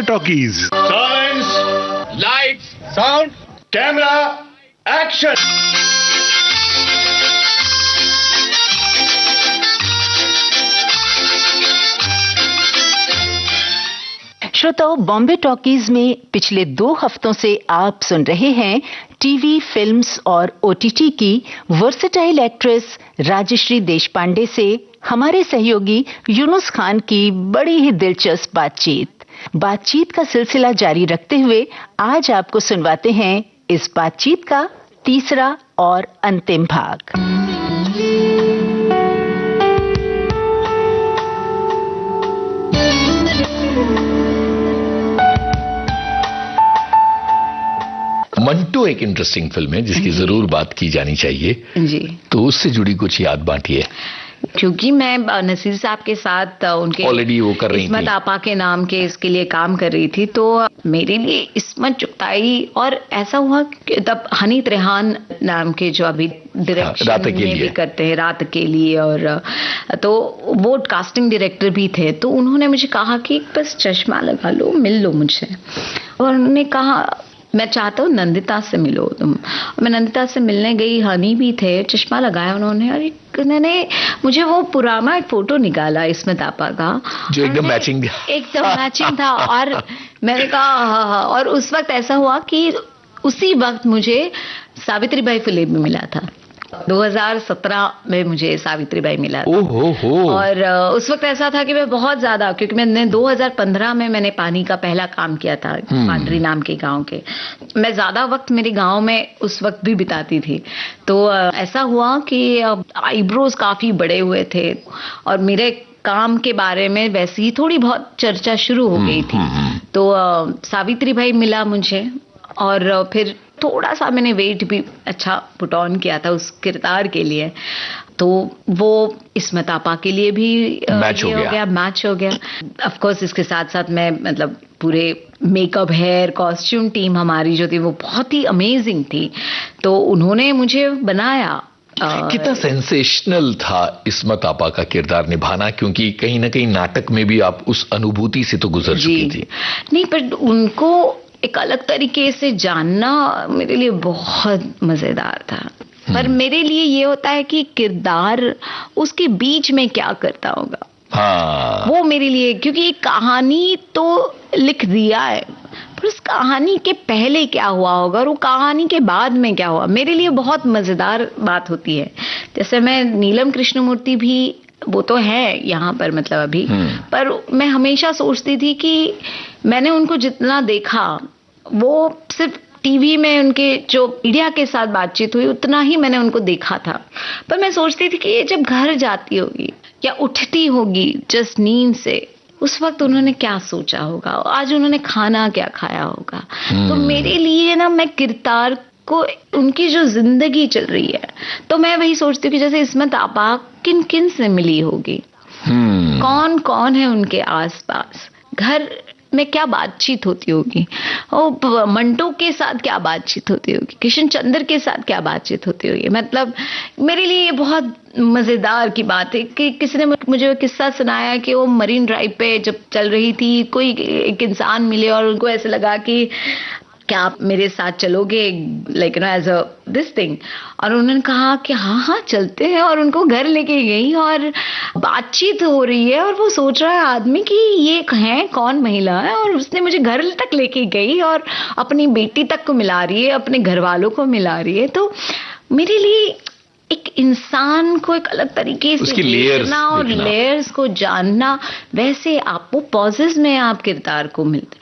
Bombay talkies. Silence, lights, sound, camera, action. श्रोताओं, Bombay talkies में पिछले 2 हफ्तों से आप सुन रहे हैं टीवी, फिल्म्स और ओटीटी की वर्सेटाइल एक्ट्रेस राजश्री देशपांडे से हमारे सहयोगी यूनुस खान की बड़ी ही दिलचस्प बातचीत का सिलसिला जारी रखते हुए आज आपको सुनवाते हैं इस बातचीत का तीसरा और अंतिम भाग। मंटो एक इंटरेस्टिंग फिल्म है जिसकी जरूर बात की जानी चाहिए जी। तो उससे जुड़ी कुछ याद बांटिए। क्योंकि मैं नसीर साहब के साथ उनके ऑलरेडी वो कर रही थी, इस्मत आपा के नाम के इसके लिए काम कर रही थी, तो मेरे लिए इस्मत चुगताई और ऐसा हुआ कि तब हनीत रेहान नाम के जो अभी डायरेक्शन में भी करते हैं रात के लिए, और तो वो कास्टिंग डायरेक्टर भी थे, तो उन्होंने मुझे कहा कि बस चश्मा लगा लो, मिल लो मुझे। और उन्होंने कहा मैं चाहता हूँ नंदिता से मिलो तुम। मैं नंदिता से मिलने गई, हनी भी थे, चश्मा लगाया उन्होंने और उन्होंने मुझे वो पुराना एक फोटो निकाला इस्मत आपा का जो एकदम मैचिंग था और मैंने कहा, और उस वक्त ऐसा हुआ कि उसी वक्त मुझे सावित्रीबाई फुले भी मिला था। 2017 में मुझे सावित्रीबाई मिला था। और उस वक्त ऐसा था कि मैं बहुत ज्यादा, क्योंकि मैंने 2015 में मैंने पानी का पहला काम किया था पांडरी नाम के गांव के, मैं ज्यादा वक्त मेरे गांव में उस वक्त भी बिताती थी। तो ऐसा हुआ कि आईब्रोज काफी बड़े हुए थे और मेरे काम के बारे में वैसे ही थोड़ी बहुत चर्चा शुरू हो गई थी। तो सावित्रीबाई मिला मुझे और फिर थोड़ा सा मैंने वेट भी अच्छा पुट ऑन किया था उस किरदार के लिए, तो वो इस्मत आपा के लिए भी मैच हो गया। ऑफ कोर्स इसके साथ साथ मैं मतलब पूरे मेकअप, हेयर, कॉस्ट्यूम टीम हमारी जो थी वो बहुत ही अमेजिंग थी, तो उन्होंने मुझे बनाया। कितना सेंसेशनल था इस्मत आपा का किरदार निभाना, क्योंकि कहीं ना कहीं नाटक में भी आप उस अनुभूति से तो गुजर चुकी थी। नहीं, पर उनको एक अलग तरीके से जानना मेरे लिए बहुत मजेदार था। पर मेरे लिए ये होता है कि किरदार उसके बीच में क्या करता होगा, वो मेरे लिए, क्योंकि एक कहानी तो लिख दिया है, पर उस कहानी के पहले क्या हुआ होगा और वो कहानी के बाद में क्या हुआ, मेरे लिए बहुत मजेदार बात होती है। जैसे मैं नीलम कृष्णमूर्ति भी, वो तो है यहाँ पर मतलब अभी, पर मैं हमेशा सोचती थी कि मैंने उनको जितना देखा वो सिर्फ टीवी में उनके जो मीडिया के साथ बातचीत हुई उतना ही मैंने उनको देखा था, पर मैं सोचती थी कि ये जब घर जाती होगी या उठती होगी जस्ट नींद से, उस वक्त उन्होंने क्या सोचा होगा, आज उन्होंने खाना क्या खाया होगा। तो मेरे लिए ना, मैं किरदार को, उनकी जो जिंदगी चल रही है, तो मैं वही सोचती हूँ कि जैसे इस्मत आपा किन किन से मिली होगी, कौन कौन है उनके आसपास, घर में क्या बातचीत होती होगी, और मंटो के साथ क्या बातचीत होती होगी, किशन चंद्र के साथ क्या बातचीत होती होगी। मतलब मेरे लिए ये बहुत मजेदार की बात है कि किसी ने मुझे किस्सा सुनाया कि वो मरीन ड्राइव पे जब चल रही थी, कोई एक इंसान मिले और उनको ऐसे लगा कि क्या आप मेरे साथ चलोगे, like you know as a this thing, और उन्होंने कहा कि हाँ चलते हैं, और उनको घर लेके गई और बातचीत हो रही है और वो सोच रहा है आदमी कि ये है कौन महिला है, और उसने मुझे घर तक लेके गई और अपनी बेटी तक को मिला रही है, अपने घर वालों को मिला रही है। तो मेरे लिए एक इंसान को एक अलग तरीके से देखना और लेयर्स को जानना, वैसे आपको पॉजेस में आप किरदार को मिलते,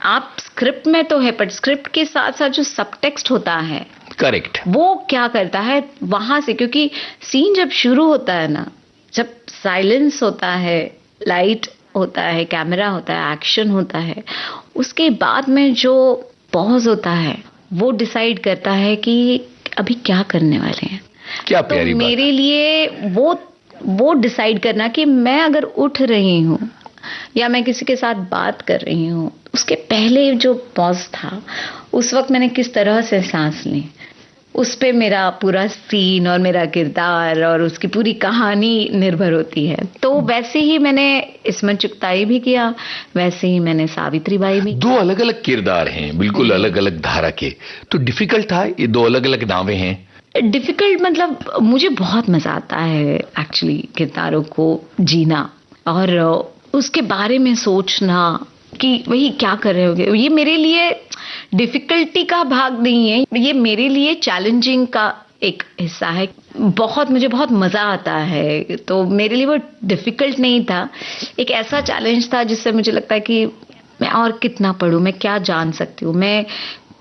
आप स्क्रिप्ट में तो है, पर स्क्रिप्ट के साथ साथ जो सबटेक्स्ट होता है, करेक्ट, वो क्या करता है वहां से, क्योंकि सीन जब शुरू होता है ना, जब साइलेंस होता है, लाइट होता है, कैमरा होता है, एक्शन होता है, उसके बाद में जो पॉज होता है वो डिसाइड करता है कि अभी क्या करने वाले हैं। क्या प्यारी तो मेरे लिए वो डिसाइड करना कि मैं अगर उठ रही हूँ या मैं किसी के साथ बात कर रही हूँ, उसके पहले जो पॉज था उस वक्त मैंने किस तरह से सांस ली, उस पे मेरा पूरा सीन और मेरा किरदार और उसकी पूरी कहानी निर्भर होती है। तो वैसे ही मैंने इस्मत चुगताई भी किया, वैसे ही मैंने सावित्री बाई भी। दो अलग अलग किरदार हैं, बिल्कुल अलग अलग धारा के, तो डिफिकल्ट था, ये दो अलग अलग नावें हैं। डिफिकल्ट मतलब मुझे बहुत मजा आता है एक्चुअली किरदारों को जीना और उसके बारे में सोचना कि वही क्या कर रहे होगे। ये मेरे लिए डिफिकल्टी का भाग नहीं है, ये मेरे लिए चैलेंजिंग का एक हिस्सा है। मुझे बहुत मजा आता है, तो मेरे लिए वो डिफिकल्ट नहीं था, एक ऐसा चैलेंज था जिससे मुझे लगता है कि मैं और कितना पढूं, मैं क्या जान सकती हूँ, मैं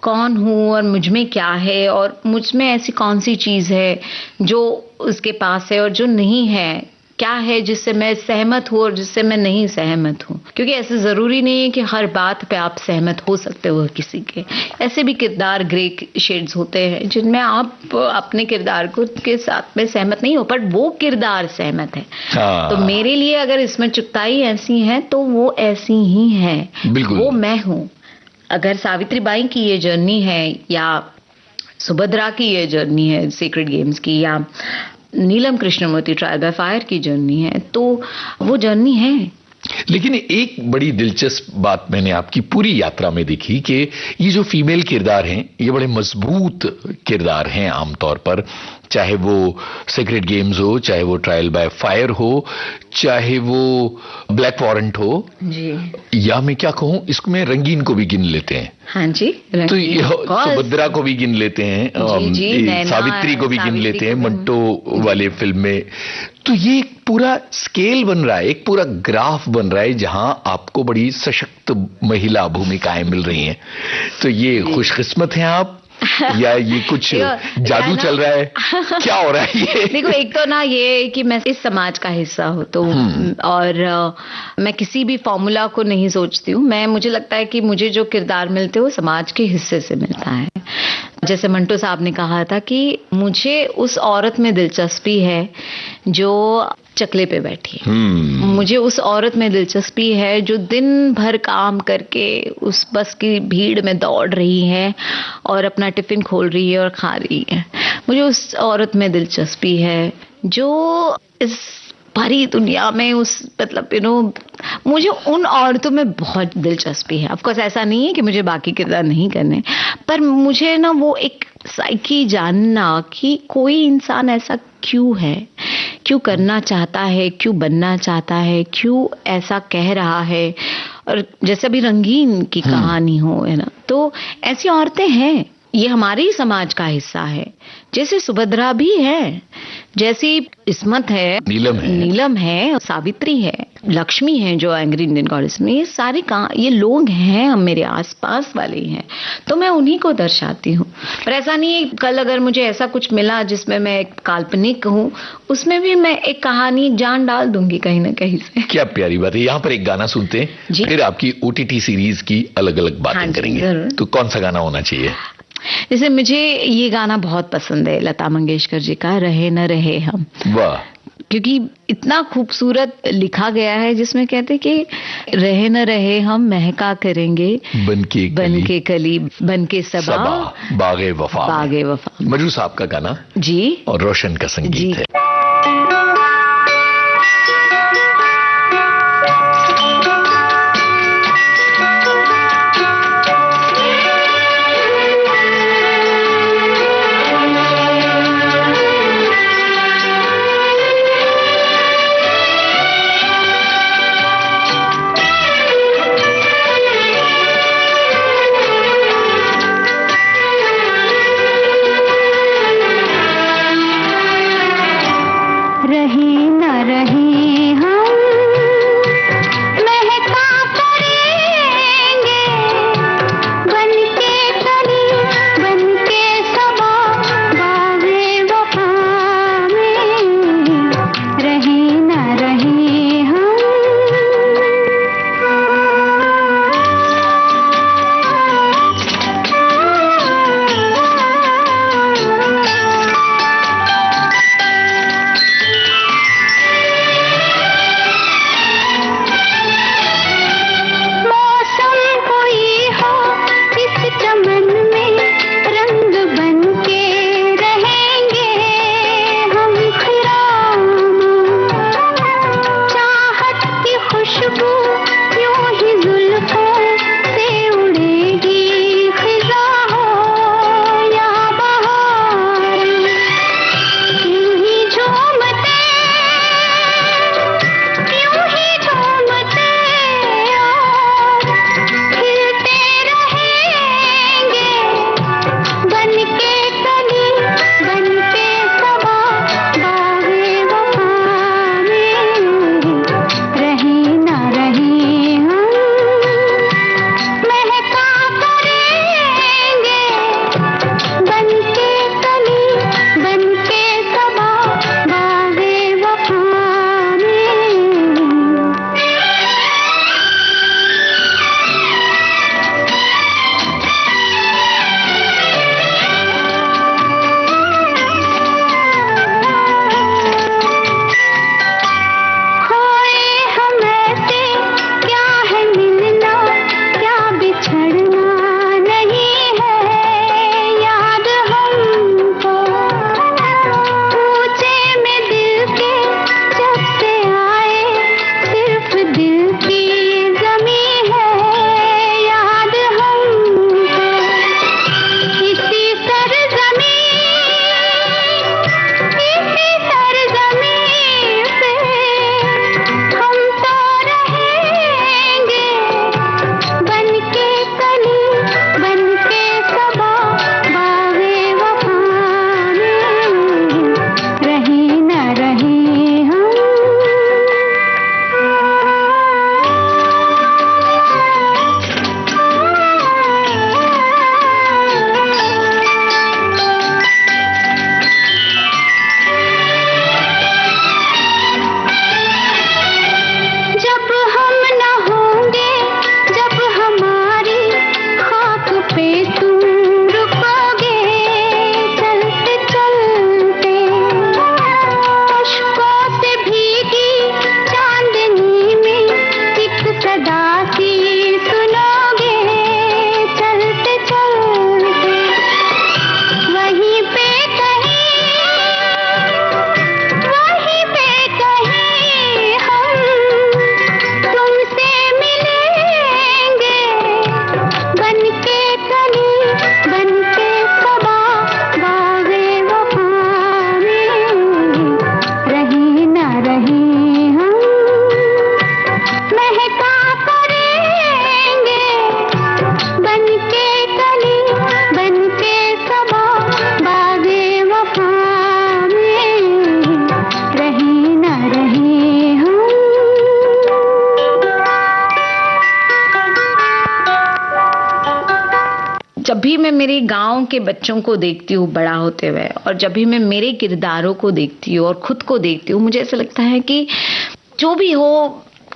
कौन हूँ और मुझ में क्या है और मुझ में ऐसी कौन सी चीज है जो उसके पास है और जो नहीं है, क्या है जिससे मैं सहमत हूँ और जिससे मैं नहीं सहमत हूँ। क्योंकि ऐसे जरूरी नहीं है कि हर बात पे आप सहमत हो सकते हो किसी के, ऐसे भी किरदार ग्रे शेड्स होते हैं जिनमें आप अपने किरदार को के साथ में सहमत नहीं हो, पर वो किरदार सहमत है। तो मेरे लिए अगर इसमें चुगताई ऐसी है तो वो ऐसी ही है, वो मैं हूँ। अगर सावित्री बाई की ये जर्नी है या सुभद्रा की ये जर्नी है सीक्रेट गेम्स की, या नीलम कृष्णमूर्ति ट्रायल बाय फायर की जर्नी है, तो वो जर्नी है। लेकिन एक बड़ी दिलचस्प बात मैंने आपकी पूरी यात्रा में देखी कि ये जो फीमेल किरदार हैं ये बड़े मजबूत किरदार हैं आमतौर पर, चाहे वो सीक्रेट गेम्स हो, चाहे वो ट्रायल बाय फायर हो, चाहे वो ब्लैक वारंट हो जी, या मैं क्या कहूँ इसको, मैं रंगीन को भी गिन लेते हैं। हाँ जी, तो ये सुभद्रा को भी गिन लेते हैं, सावित्री को भी गिन लेते हैं मंटो वाले फिल्म में। तो ये एक पूरा स्केल बन रहा है, एक पूरा ग्राफ बन रहा है जहां आपको बड़ी सशक्त महिला भूमिकाएं मिल रही हैं। तो ये खुशकिस्मत हैं आप या ये कुछ जादू चल रहा है, क्या हो रहा है ये? देखो, एक तो ना ये कि मैं इस समाज का हिस्सा हूँ तो और मैं किसी भी फॉर्मूला को नहीं सोचती हूँ। मुझे लगता है कि मुझे जो किरदार मिलते हैं वो समाज के हिस्से से मिलता है। जैसे मंटो साहब ने कहा था कि मुझे उस औरत में दिलचस्पी है जो चकले पे बैठी है, मुझे उस औरत में दिलचस्पी है जो दिन भर काम करके उस बस की भीड़ में दौड़ रही है और अपना टिफिन खोल रही है और खा रही है। मुझे उस औरत में दिलचस्पी है जो इस भरी दुनिया में मुझे उन औरतों में बहुत दिलचस्पी है। ऑफ कोर्स ऐसा नहीं है कि मुझे बाकी किरदार नहीं करने, पर मुझे ना वो एक साइकी जानना कि कोई इंसान ऐसा क्यों है, क्यों करना चाहता है, क्यों बनना चाहता है, क्यों ऐसा कह रहा है। और जैसे अभी रंगीन की कहानी हो, है ना, तो ऐसी औरतें हैं, ये हमारे ही समाज का हिस्सा है। जैसे सुभद्रा भी है, जैसी इस्मत है, नीलम है, सावित्री है, लक्ष्मी है जो एंग्री इंडियन गॉडेस में, ये सारे ये लोग हैं, हम मेरे आसपास वाले हैं, तो मैं उन्हीं को दर्शाती हूँ। पर ऐसा नहीं है कल अगर मुझे ऐसा कुछ मिला जिसमें मैं एक काल्पनिक हूँ, उसमें भी मैं एक कहानी जान डाल दूंगी कहीं ना कहीं से। क्या प्यारी बात है। यहाँ पर एक गाना सुनते हैं, फिर आपकी OTT सीरीज की अलग अलग बातें करेंगे। तो कौन सा गाना होना चाहिए? जैसे मुझे ये गाना बहुत पसंद है, लता मंगेशकर जी का, रहे न रहे हम। वाह, क्योंकि इतना खूबसूरत लिखा गया है जिसमें कहते कि रहे न रहे हम महका करेंगे बन के कली बन के सबा बागे वफा। मजरू साहब का गाना जी, और रोशन का संगीत है। मेरे गांव के बच्चों को देखती हूँ बड़ा होते हुए, और जब भी मैं मेरे किरदारों को देखती हूँ और खुद को देखती हूँ, मुझे ऐसा लगता है कि जो भी हो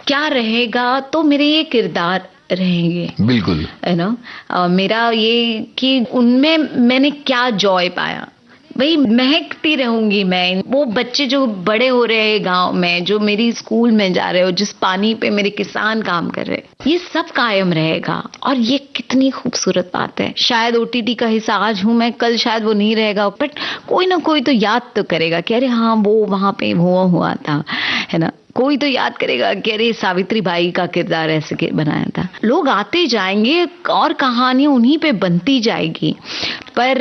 क्या रहेगा, तो मेरे ये किरदार रहेंगे। बिल्कुल, है ना। मेरा ये कि उनमें मैंने क्या जॉय पाया, वही महकती रहूंगी मैं। वो बच्चे जो बड़े हो रहे हैं गांव में, जो मेरी स्कूल में जा रहे हो, जिस पानी पे मेरे किसान काम कर रहे हैं, ये सब कायम रहेगा। और ये कितनी खूबसूरत बात है। शायद ओटीटी का हिस्सा आज हूं मैं, कल शायद वो नहीं रहेगा, बट कोई ना कोई तो याद तो करेगा कि अरे हाँ वो वहां पे हुआ था, है ना। कोई तो याद करेगा कि अरे सावित्री बाई का किरदार ऐसे बनाया था। लोग आते जाएंगे और कहानियां उन्हीं पे बनती जाएगी, पर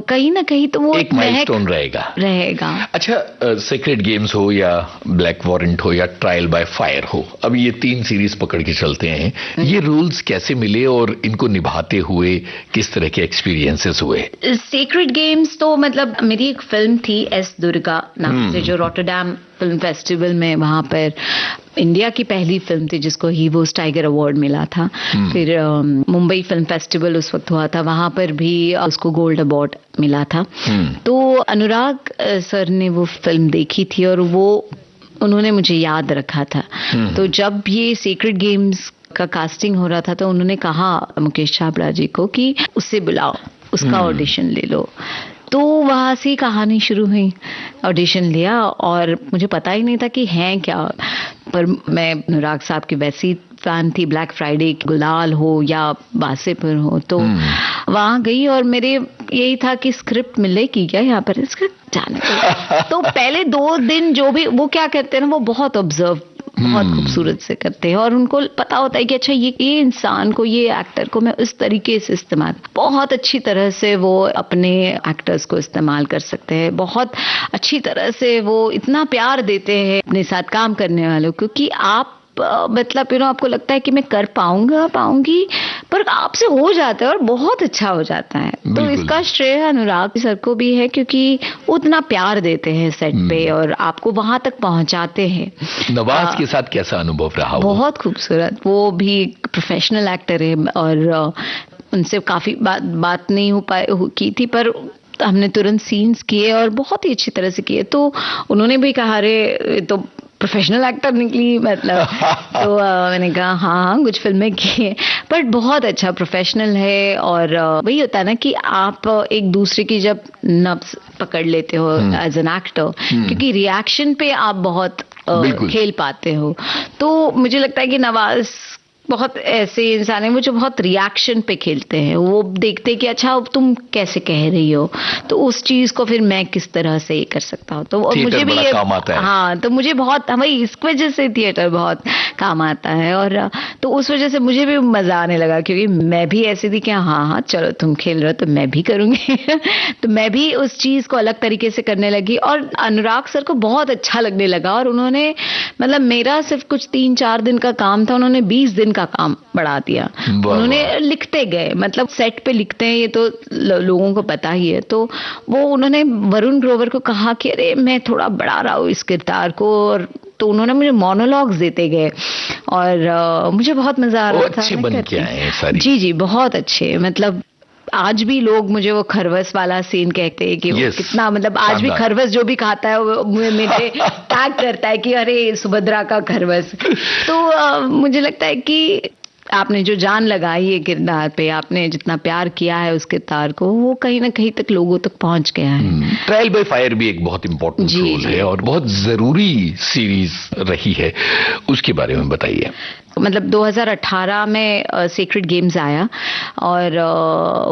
कहीं ना कहीं तो वो एक माइलस्टोन रहेगा। अच्छा, सीक्रेट गेम्स हो या ब्लैक वारंट हो या ट्रायल बाय फायर हो, अब ये 3 सीरीज पकड़ के चलते हैं, ये रूल्स कैसे मिले और इनको निभाते हुए किस तरह के एक्सपीरियंसेस हुए? सीक्रेट गेम्स तो मतलब मेरी एक फिल्म थी एस दुर्गा नाम से, जो रॉटरडैम फिल्म फेस्टिवल में, वहां पर इंडिया की पहली फिल्म थी जिसको हीवोस टाइगर अवार्ड मिला था। फिर मुंबई फिल्म फेस्टिवल उस वक्त हुआ था, वहां पर भी उसको गोल्ड अवार्ड मिला था। तो अनुराग सर ने वो फिल्म देखी थी और वो उन्होंने मुझे याद रखा था। तो जब ये सीक्रेट गेम्स का कास्टिंग हो रहा था, तो उन्होंने कहा मुकेश छाबड़ा जी को कि उससे बुलाओ, उसका ऑडिशन ले लो। तो वहां से कहानी शुरू हुई, ऑडिशन लिया, और मुझे पता ही नहीं था कि है क्या, पर मैं अनुराग साहब की वैसी फैन थी, ब्लैक फ्राइडे, गुलाल हो या बासेपुर हो, तो वहां गई और मेरे यही था कि स्क्रिप्ट मिलेगी क्या यहाँ पर, स्क्रिप्ट जाने तो पहले 2 दिन जो भी वो क्या कहते हैं ना, वो बहुत ऑब्जर्व बहुत खूबसूरत से करते हैं, और उनको पता होता है कि अच्छा ये इंसान को, ये एक्टर को मैं इस तरीके से इस्तेमाल, बहुत अच्छी तरह से वो अपने एक्टर्स को इस्तेमाल कर सकते हैं। बहुत अच्छी तरह से वो इतना प्यार देते हैं अपने साथ काम करने वालों को कि आप मतलब आपको लगता है कि मैं कर पाऊंगी, पर आपसे हो जाता है और बहुत अच्छा हो जाता है। तो इसका श्रेय अनुराग सर को भी है, क्योंकि वो उतना प्यार देते हैं सेट पे और आपको वहां तक पहुंचाते हैं। नवाज के साथ कैसा अनुभव रहा? बहुत खूबसूरत, वो भी प्रोफेशनल एक्टर है और उनसे काफी बात नहीं की थी, पर हमने तुरंत सीन्स किए और बहुत ही अच्छी तरह से किए। तो उन्होंने भी कहा अरे तो प्रोफेशनल एक्टर निकली मतलब तो मैंने कहा हाँ कुछ फिल्में की है, बट बहुत अच्छा प्रोफेशनल है। और वही होता है ना कि आप एक दूसरे की जब नब्ज पकड़ लेते हो एज एन एक्टर, क्योंकि रिएक्शन पे आप बहुत खेल पाते हो। तो मुझे लगता है कि नवाज बहुत ऐसे इंसान है वो जो बहुत रिएक्शन पे खेलते हैं, वो देखते कि अच्छा तुम कैसे कह रही हो, तो उस चीज को फिर मैं किस तरह से ये कर सकता हूँ। तो मुझे भी ये काम आता है। हाँ, तो मुझे बहुत हमारी इस वजह से थिएटर बहुत काम आता है, और तो उस वजह से मुझे भी मजा आने लगा, क्योंकि मैं भी ऐसी थी कि हाँ चलो तुम खेल रहे हो तो मैं भी करूंगी तो मैं भी उस चीज को अलग तरीके से करने लगी, और अनुराग सर को बहुत अच्छा लगने लगा। और उन्होंने मतलब मेरा सिर्फ कुछ 3-4 दिन का काम था, उन्होंने 20 दिन का काम बढ़ा दिया। उन्होंने लिखते गए, मतलब सेट पे लिखते हैं ये तो लोगों को पता ही है। तो वो उन्होंने वरुण ग्रोवर को कहा कि अरे मैं थोड़ा बढ़ा रहा हूँ इस किरदार को, और तो उन्होंने मुझे मोनोलॉग्स देते गए और मुझे बहुत मजा आ रहा था। अच्छे बन के आए हैं सारी। जी बहुत अच्छे। मतलब आज भी लोग मुझे वो खरवस वाला सीन कहते हैं कि वो कितना, मतलब आज भी खरवस जो भी खाता है वो मुझे टैग करता है कि अरे सुभद्रा का खरवस। तो मुझे लगता है कि आपने जो जान लगाई है किरदार पे, आपने जितना प्यार किया है उस किरदार को, वो कहीं ना कहीं तक लोगों तक पहुंच गया है। ट्रायल बाय फायर भी एक बहुत इंपॉर्टेंट रोल है और बहुत जरूरी सीरीज रही है, उसके बारे में बताइए। मतलब 2018 में सीक्रेट गेम्स आया, और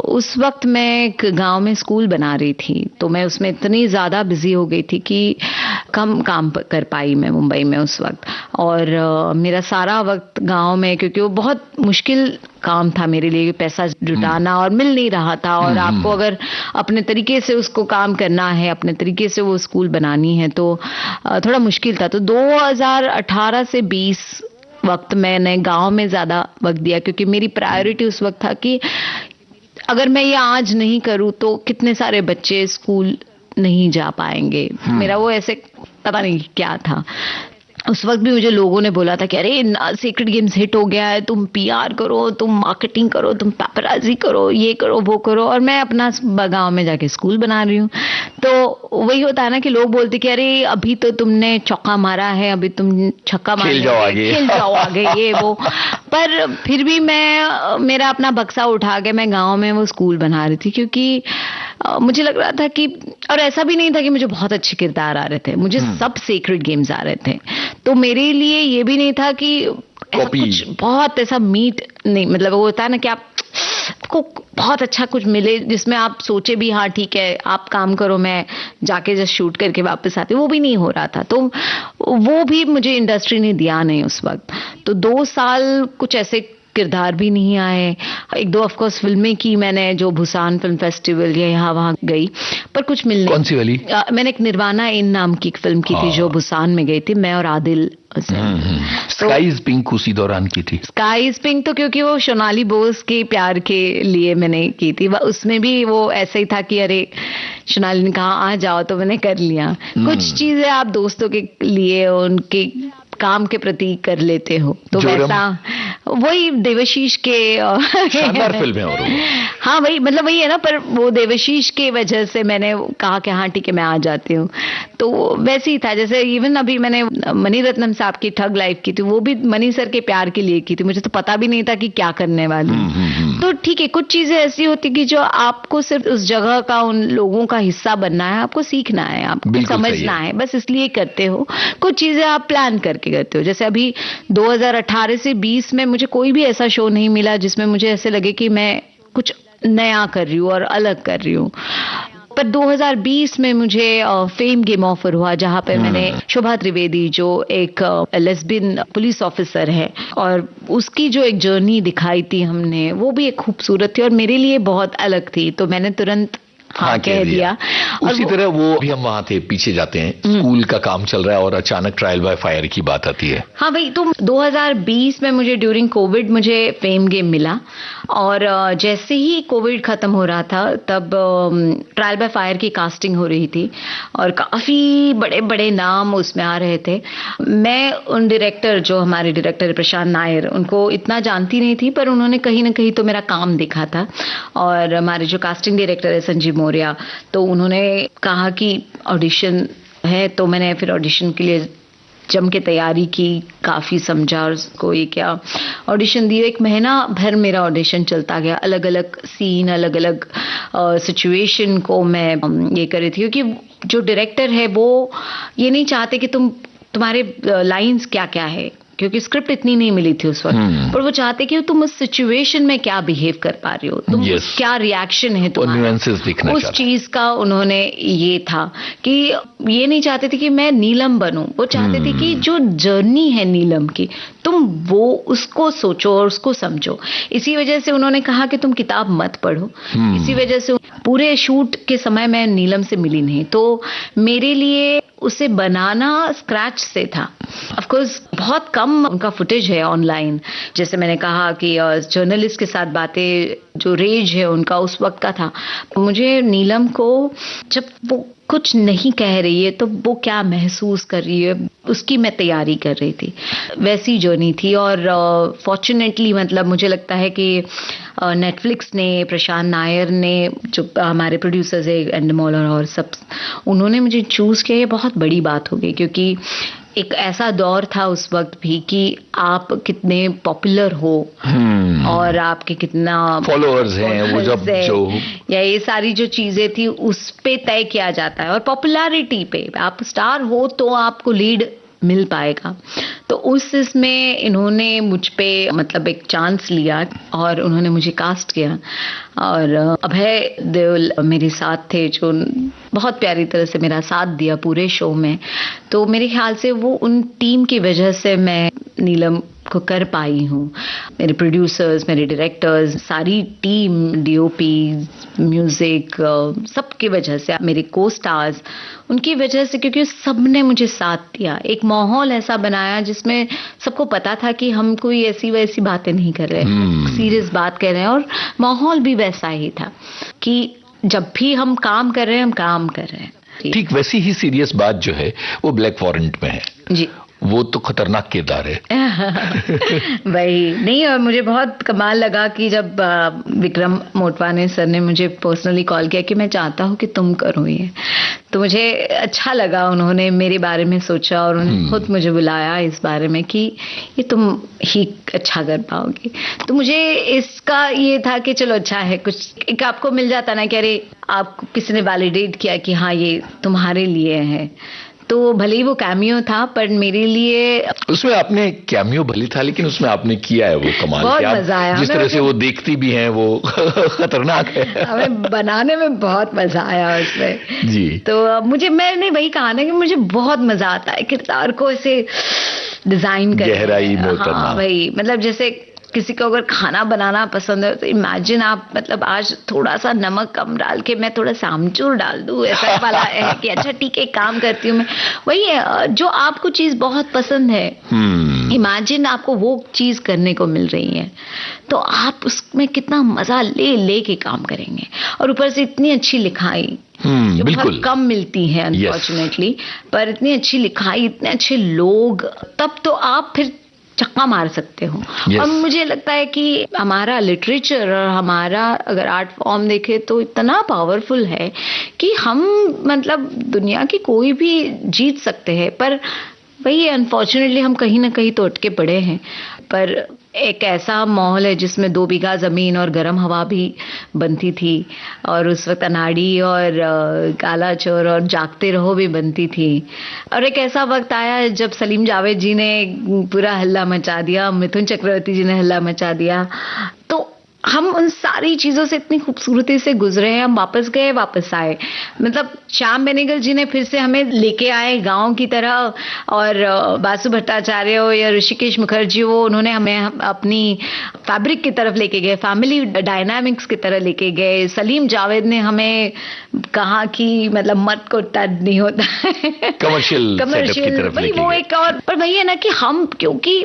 उस वक्त मैं एक गांव में स्कूल बना रही थी, तो मैं उसमें इतनी ज़्यादा बिजी हो गई थी कि कम काम कर पाई मैं मुंबई में उस वक्त। और मेरा सारा वक्त गांव में, क्योंकि वो बहुत मुश्किल काम था मेरे लिए, पैसा जुटाना और मिल नहीं रहा था, और आपको अगर अपने तरीके से उसको काम करना है, अपने तरीके से वो स्कूल बनानी है, तो थोड़ा मुश्किल था। तो 2018 से 20 वक्त मैंने गांव में ज्यादा वक्त दिया, क्योंकि मेरी प्रायोरिटी उस वक्त था कि अगर मैं ये आज नहीं करूं तो कितने सारे बच्चे स्कूल नहीं जा पाएंगे। मेरा वो ऐसे पता नहीं क्या था। उस वक्त भी मुझे लोगों ने बोला था कि अरे सीक्रेट गेम्स हिट हो गया है, तुम पीआर करो, तुम मार्केटिंग करो, तुम पेपराजी करो, ये करो वो करो, और मैं अपना गांव में जाके स्कूल बना रही हूँ। तो वही होता है ना कि लोग बोलते कि अरे अभी तो तुमने चौका मारा है, अभी तुम छक्का मार खेल जाओ आगे ये वो। पर फिर भी मैं मेरा अपना बक्सा उठा के मैं गाँव में वो स्कूल बना रही थी, क्योंकि मुझे लग रहा था कि, और ऐसा भी नहीं था कि मुझे बहुत अच्छे किरदार आ रहे थे, मुझे सब सीक्रेट गेम्स आ रहे थे। तो मेरे लिए ये भी नहीं था कि कुछ बहुत ऐसा मीट नहीं, मतलब वो होता है ना कि आपको बहुत अच्छा कुछ मिले जिसमें आप सोचे भी हाँ ठीक है आप काम करो, मैं जाके जस्ट शूट करके वापस आती, वो भी नहीं हो रहा था। तो वो भी मुझे इंडस्ट्री ने दिया नहीं उस वक्त। तो 2 साल कुछ ऐसे किरदार भी नहीं आए। 1-2 ऑफ कोर्स फिल्में की मैंने, जो भूसान फिल्म फेस्टिवल या यहाँ वहाँ गई, पर कुछ मिलने। कौन सी वाली? मैंने एक निर्वाणा इन नाम की फिल्म की थी जो भूसान में गई थी, मैं और आदिल। स्काईज पिंक उसी दौरान की थी। स्काईज पिंक तो क्योंकि वो सोनाली बोस के प्यार के लिए मैंने की थी, उसमें भी वो ऐसा ही था कि अरे सोनाली ने कहा आ जाओ, तो मैंने कर लिया। कुछ चीजें आप दोस्तों के लिए उनके काम के प्रति कर लेते हो, तो वैसा वही देवाशीष के शानदार फिल्म है। और हाँ वही, मतलब वही है ना, पर वो देवाशीष के वजह से मैंने कहा कि हाँ ठीक है मैं आ जाती हूँ। तो वैसे ही था, जैसे इवन अभी मैंने मणि रत्नम साहब की ठग लाइफ की थी, वो भी मणि सर के प्यार के लिए की थी, मुझे तो पता भी नहीं था कि क्या करने वाली। तो ठीक है, कुछ चीजें ऐसी होती कि जो आपको सिर्फ उस जगह का, उन लोगों का हिस्सा बनना है, आपको सीखना है, आपको समझना है, बस इसलिए करते हो। कुछ चीजें आप प्लान करके करते हो। जैसे अभी 2018 से 20 में मुझे कोई भी ऐसा शो नहीं मिला जिसमें मुझे ऐसे लगे कि मैं कुछ नया कर रही हूँ और अलग कर रही हूँ। पर 2020 में मुझे फेम गेम ऑफर हुआ, जहां पे मैंने शोभा त्रिवेदी जो एक लेस्बियन पुलिस ऑफिसर है, और उसकी जो एक जर्नी दिखाई थी हमने, वो भी एक खूबसूरत थी और मेरे लिए बहुत अलग थी। तो मैंने तुरंत हाँ कह दिया। उसी तरह वो भी हम वहां थे, पीछे जाते हैं, स्कूल का काम चल रहा है और अचानक ट्रायल बाय फायर की बात आती है। हाँ भाई, तो 2020 में मुझे ड्यूरिंग कोविड मुझे फेम गेम मिला, और जैसे ही कोविड खत्म हो रहा था तब ट्रायल बाय फायर की कास्टिंग हो रही थी और काफी बड़े बड़े नाम उसमें आ रहे थे। मैं उन डायरेक्टर, जो हमारे डायरेक्टर प्रशांत नायर, उनको इतना जानती नहीं थी, पर उन्होंने कहीं ना कहीं तो मेरा काम देखा था। और हमारे जो कास्टिंग डायरेक्टर है संजीव मौर्य, तो उन्होंने कहा कि ऑडिशन है, तो मैंने फिर ऑडिशन के लिए जम के तैयारी की, काफी समझा और कोई क्या ऑडिशन दिए। 1 महीना भर मेरा ऑडिशन चलता गया, अलग अलग सीन, अलग अलग सिचुएशन को मैं ये कर रही थी, क्योंकि जो डायरेक्टर है वो ये नहीं चाहते कि तुम्हारे लाइंस क्या क्या है, क्योंकि स्क्रिप्ट इतनी नहीं मिली थी उस वक्त, पर वो चाहते कि तुम उस सिचुएशन में क्या बिहेव कर पा रही हो, तुम क्या रिएक्शन है तुम्हारा, उस चीज का उन्होंने ये था कि ये नहीं चाहते थे कि मैं नीलम बनूं, वो चाहते थे कि जो जर्नी है नीलम की तुम वो उसको सोचो और उसको समझो। इसी वजह से उन्होंने कहा कि तुम किताब मत पढ़ो। इसी वजह से पूरे शूट के समय मैं नीलम से मिली नहीं, तो मेरे लिए उसे बनाना स्क्रैच से था। ऑफ कोर्स बहुत कम उनका फुटेज है ऑनलाइन, जैसे मैंने कहा कि जर्नलिस्ट के साथ बातें, जो रेज है उनका उस वक्त का था। मुझे नीलम को जब वो कुछ नहीं कह रही है तो वो क्या महसूस कर रही है, उसकी मैं तैयारी कर रही थी, वैसी जर्नी थी। और फॉर्चुनेटली मतलब मुझे लगता है कि नेटफ्लिक्स ने, प्रशांत नायर ने, जो हमारे प्रोड्यूसर्स है एंडमोल और सब, उन्होंने मुझे चूज किया। ये बहुत बड़ी बात हो गई, क्योंकि एक ऐसा दौर था उस वक्त भी कि आप कितने पॉपुलर हो और आपके कितना फॉलोअर्स हैं, वो जब जो या ये सारी जो चीजें थी उस पे तय किया जाता है। और पॉपुलैरिटी पे आप स्टार हो तो आपको लीड मिल पाएगा। तो उस इसमें इन्होंने मुझ पे मतलब एक चांस लिया और उन्होंने मुझे कास्ट किया। और अभय देओल मेरे साथ थे, जो बहुत प्यारी तरह से मेरा साथ दिया पूरे शो में। तो मेरे ख्याल से वो उन टीम की वजह से मैं नीलम को कर पाई हूँ। मेरे प्रोड्यूसर्स, मेरे डायरेक्टर्स, सारी टीम, डीओपी, म्यूजिक, सबकी वजह से, मेरे को स्टार्स, उनकी वजह से, क्योंकि सबने मुझे साथ दिया। एक माहौल ऐसा बनाया जिसमें सबको पता था कि हम कोई ऐसी वैसी बातें नहीं कर रहे हैं, सीरियस बात कर रहे हैं। और माहौल भी वैसा ही था कि जब भी हम काम कर रहे हैं, हम काम कर रहे हैं। ठीक वैसी ही सीरियस बात जो है वो ब्लैक वारंट में है जी। वो तो खतरनाक किरदार है। वही नहीं, और मुझे बहुत कमाल लगा कि जब विक्रम मोटवाने सर ने मुझे पर्सनली कॉल किया कि मैं चाहता हूँ कि तुम करो ये, तो मुझे अच्छा लगा। उन्होंने मेरे बारे में सोचा और उन्होंने खुद मुझे बुलाया इस बारे में कि ये तुम ही अच्छा कर पाओगी। तो मुझे इसका ये था कि चलो अच्छा है, कुछ एक आपको मिल जाता ना कि अरे आपको किसी ने वैलिडेट किया कि हाँ ये तुम्हारे लिए है। तो भले ही वो कैमियो था पर मेरे लिए उसमें आपने कैमियो भले था लेकिन उसमें आपने किया है वो कमाल। बहुत मजा आया। जिस तरह से वो देखती भी हैं वो खतरनाक है। हमें बनाने में बहुत मजा आया उसमें जी। तो मैंने वही कहा ना कि मुझे बहुत मजा आता है किरदार को ऐसे डिजाइन करने, गहराई में उतरना। हाँ वही, मतलब जैसे किसी को अगर खाना बनाना पसंद है तो इमेजिन आप, मतलब आज थोड़ा सा नमक कम डाल के मैं थोड़ा सा आमचूर डाल दूं, ऐसा वाला है कि अच्छा ठीक है काम करती हूँ मैं। वही है, जो आपको चीज बहुत पसंद है, इमेजिन आपको वो चीज करने को मिल रही है तो आप उसमें कितना मजा ले के काम करेंगे। और ऊपर से इतनी अच्छी लिखाई जो बहुत कम मिलती है अनफॉर्चुनेटली, पर इतनी अच्छी लिखाई, इतने अच्छे लोग, तब तो आप फिर चक्का मार सकते हो। और मुझे लगता है कि हमारा लिटरेचर और हमारा अगर आर्ट फॉर्म देखे तो इतना पावरफुल है कि हम मतलब दुनिया की कोई भी जीत सकते हैं। पर वही अनफॉर्चुनेटली हम कहीं ना कहीं तो अटके पड़े हैं। पर एक ऐसा माहौल है जिसमें 2 बीघा जमीन और गर्म हवा भी बनती थी, और उस वक्त अनाड़ी और काला चोर और जागते रहो भी बनती थी। और एक ऐसा वक्त आया जब सलीम जावेद जी ने पूरा हल्ला मचा दिया, मिथुन चक्रवर्ती जी ने हल्ला मचा दिया। तो हम उन सारी चीजों से इतनी खूबसूरती से गुजरे हैं, हम वापस गए वापस आए। मतलब श्याम बेनेगल जी ने फिर से हमें लेके आए गांव की तरह, और बासु भट्टाचार्य हो या ऋषिकेश मुखर्जी हो, उन्होंने हमें अपनी फैब्रिक की तरफ लेके गए, फैमिली डायनामिक्स की तरह लेके गए। सलीम जावेद ने हमें कहा कि मतलब मर्द को टच नहीं होता, कमर्शियल की तरफ लेके वो एक और। पर वही है ना कि हम, क्योंकि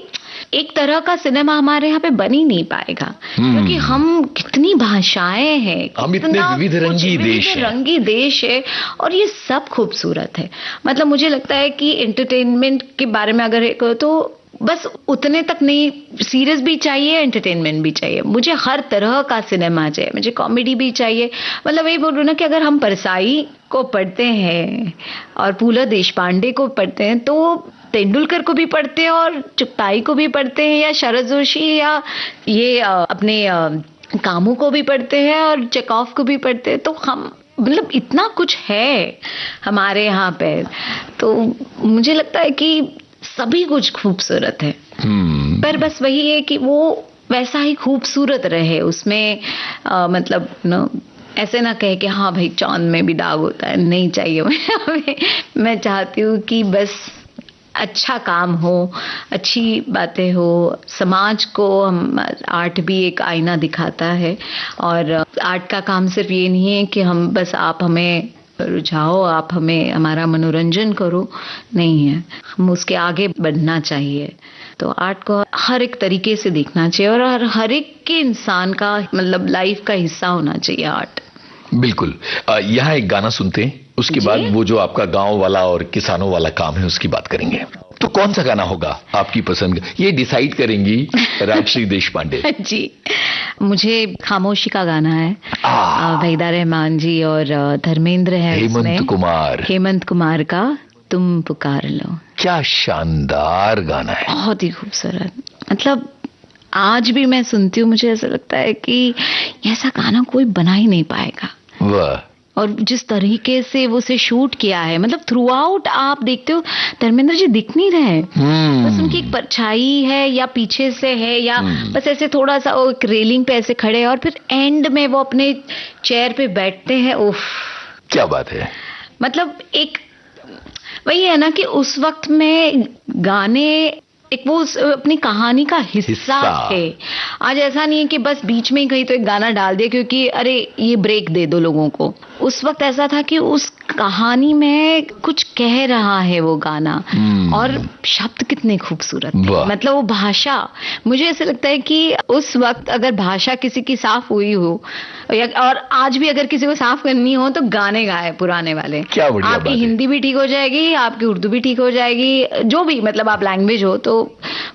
एक तरह का सिनेमा हमारे यहाँ पे बन ही नहीं पाएगा, क्योंकि हम कितनी भाषाएं हैं, हम इतने विविध रंगी देश है और ये सब खूबसूरत है। मतलब मुझे लगता है कि एंटरटेनमेंट के बारे में अगर कहो तो बस उतने तक नहीं, सीरियस भी चाहिए, एंटरटेनमेंट भी चाहिए। मुझे हर तरह का सिनेमा चाहिए, मुझे कॉमेडी भी चाहिए। मतलब वही बोल रही हूँ ना कि अगर हम परसाई को पढ़ते हैं और फूला देशपांडे को पढ़ते हैं तो तेंदुलकर को भी पढ़ते हैं और चुगताई को भी पढ़ते हैं, या शरद जोशी, या ये अपने कामू को भी पढ़ते हैं और चेकॉफ को भी पढ़ते हैं। तो हम मतलब इतना कुछ है हमारे यहाँ पे, तो मुझे लगता है कि सभी कुछ खूबसूरत है। पर बस वही है कि वो वैसा ही खूबसूरत रहे उसमें, मतलब ऐसे ना कहे कि हाँ भाई चांद में भी दाग होता है, नहीं चाहिए। मैं चाहती हूँ कि बस अच्छा काम हो, अच्छी बातें हो, समाज को हम, आर्ट भी एक आईना दिखाता है। और आर्ट का काम सिर्फ ये नहीं है कि हम बस आप हमें रुझाओ, आप हमें हमारा मनोरंजन करो, नहीं है, हम उसके आगे बढ़ना चाहिए। तो आर्ट को हर एक तरीके से देखना चाहिए और हर एक के इंसान का मतलब लाइफ का हिस्सा होना चाहिए आर्ट। बिल्कुल। यहाँ एक गाना सुनते हैं, उसके बाद वो जो आपका गांव वाला और किसानों वाला काम है उसकी बात करेंगे। तो कौन सा गाना होगा आपकी पसंद, ये डिसाइड करेंगी राजश्री देशपांडे जी। मुझे खामोशी का गाना है, वहीदा रहमान जी और धर्मेंद्र है, हेमंत कुमार का तुम पुकार लो। क्या शानदार गाना है, बहुत ही खूबसूरत। मतलब आज भी मैं सुनती हूँ, मुझे ऐसा लगता है कि ऐसा गाना कोई बना ही नहीं पाएगा। वाह। और जिस तरीके से वो उसे शूट किया है, मतलब थ्रू आउट आप देखते हो धर्मेंद्र जी दिख नहीं रहे, बस उनकी एक परछाई है या पीछे से है या बस ऐसे थोड़ा सा वो एक रेलिंग पे ऐसे खड़े हैं और फिर एंड में वो अपने चेयर पे बैठते हैं। उफ, क्या बात है। मतलब एक वही है ना कि उस वक्त में गाने एक वो अपनी कहानी का हिस्सा थे। आज ऐसा नहीं है कि बस बीच में ही कहीं तो एक गाना डाल दिया क्योंकि अरे ये ब्रेक दे दो लोगों को। उस वक्त ऐसा था कि उस कहानी में कुछ कह रहा है वो गाना, और शब्द कितने खूबसूरत थे। मतलब वो भाषा, मुझे ऐसे लगता है कि उस वक्त अगर भाषा किसी की साफ हुई हो और आज भी अगर किसी को साफ करनी हो तो गाने गाए पुराने वाले। क्या बढ़िया बात है। आपकी हिंदी भी ठीक हो जाएगी, आपकी उर्दू भी ठीक हो जाएगी, जो भी मतलब आप लैंग्वेज हो। तो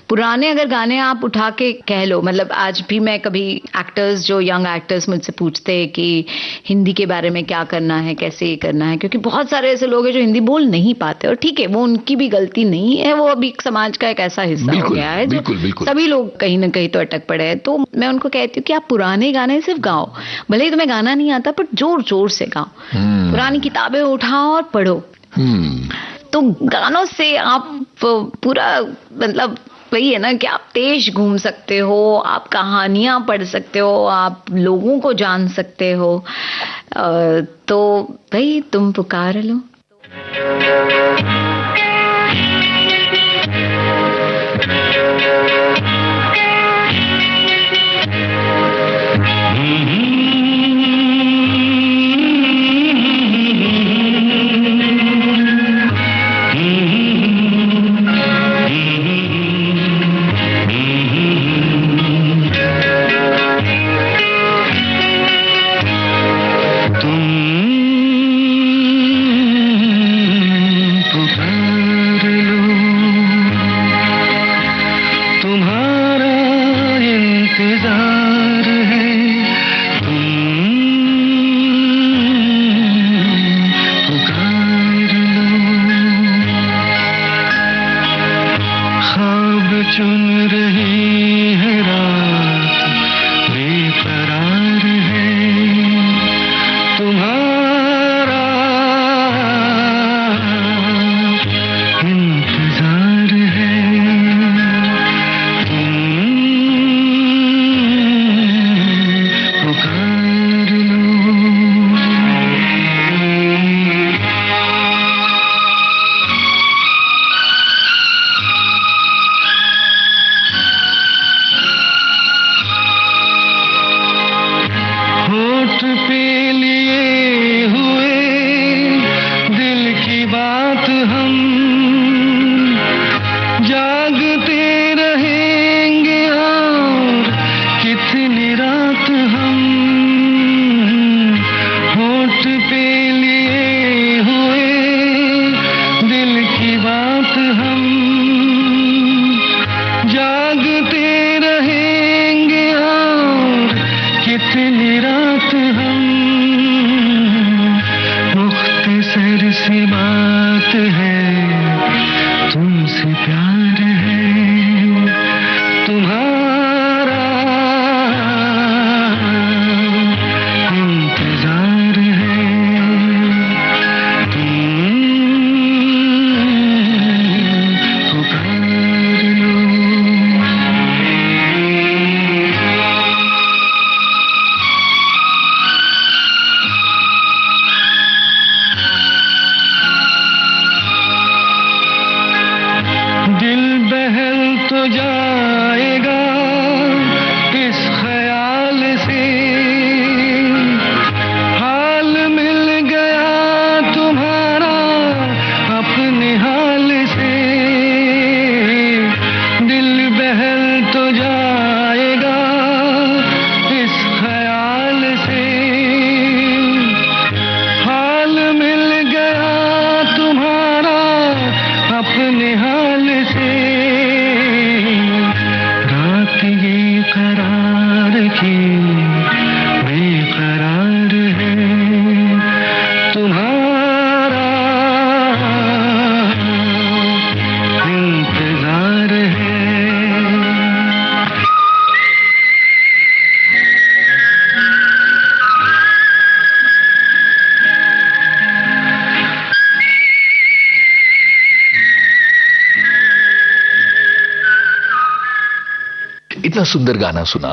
पुराने अगर गाने आप उठा के कह लो, मतलब आज भी मैं कभी एक्टर्स, जो यंग एक्टर्स मुझसे पूछते हैं कि हिंदी के बारे में क्या करना है, कैसे ये करना है, क्योंकि बहुत सारे ऐसे लोग हैं जो हिंदी बोल नहीं पाते, और ठीक है वो उनकी भी गलती नहीं है, वो अभी समाज का एक ऐसा हिस्सा हो गया है जो सभी लोग कहीं ना कहीं तो अटक पड़े हैं। तो मैं उनको कहती हूँ कि आप पुराने गाने सिर्फ गाओ, भले ही तुम्हें गाना नहीं आता पर जोर जोर से गाओ, पुरानी किताबें उठाओ और पढ़ो। तो गानों से आप पूरा मतलब वही है ना कि आप देश घूम सकते हो, आप कहानियां पढ़ सकते हो, आप लोगों को जान सकते हो। तो भाई तुम पुकार लो। इतना सुंदर गाना सुना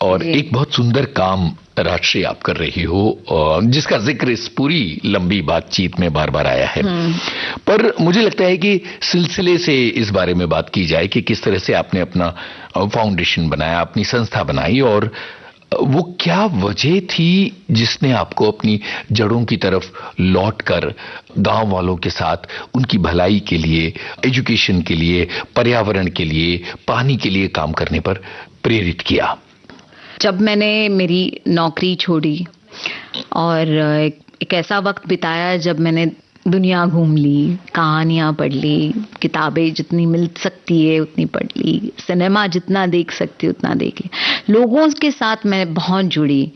और एक बहुत सुंदर काम राजश्री आप कर रही हो, जिसका जिक्र इस पूरी लंबी बातचीत में बार बार आया है। पर मुझे लगता है कि सिलसिले से इस बारे में बात की जाए कि किस तरह से आपने अपना फाउंडेशन बनाया, अपनी संस्था बनाई, और वो क्या वजह थी जिसने आपको अपनी जड़ों की तरफ लौटकर गांव वालों के साथ उनकी भलाई के लिए, एजुकेशन के लिए, पर्यावरण के लिए, पानी के लिए काम करने पर प्रेरित किया? जब मैंने मेरी नौकरी छोड़ी और एक ऐसा वक्त बिताया जब मैंने दुनिया घूम ली, कहानियाँ पढ़ ली, किताबें जितनी मिल सकती है उतनी पढ़ ली, सिनेमा जितना देख सकती उतना देख ली, लोगों के साथ मैं बहुत जुड़ी।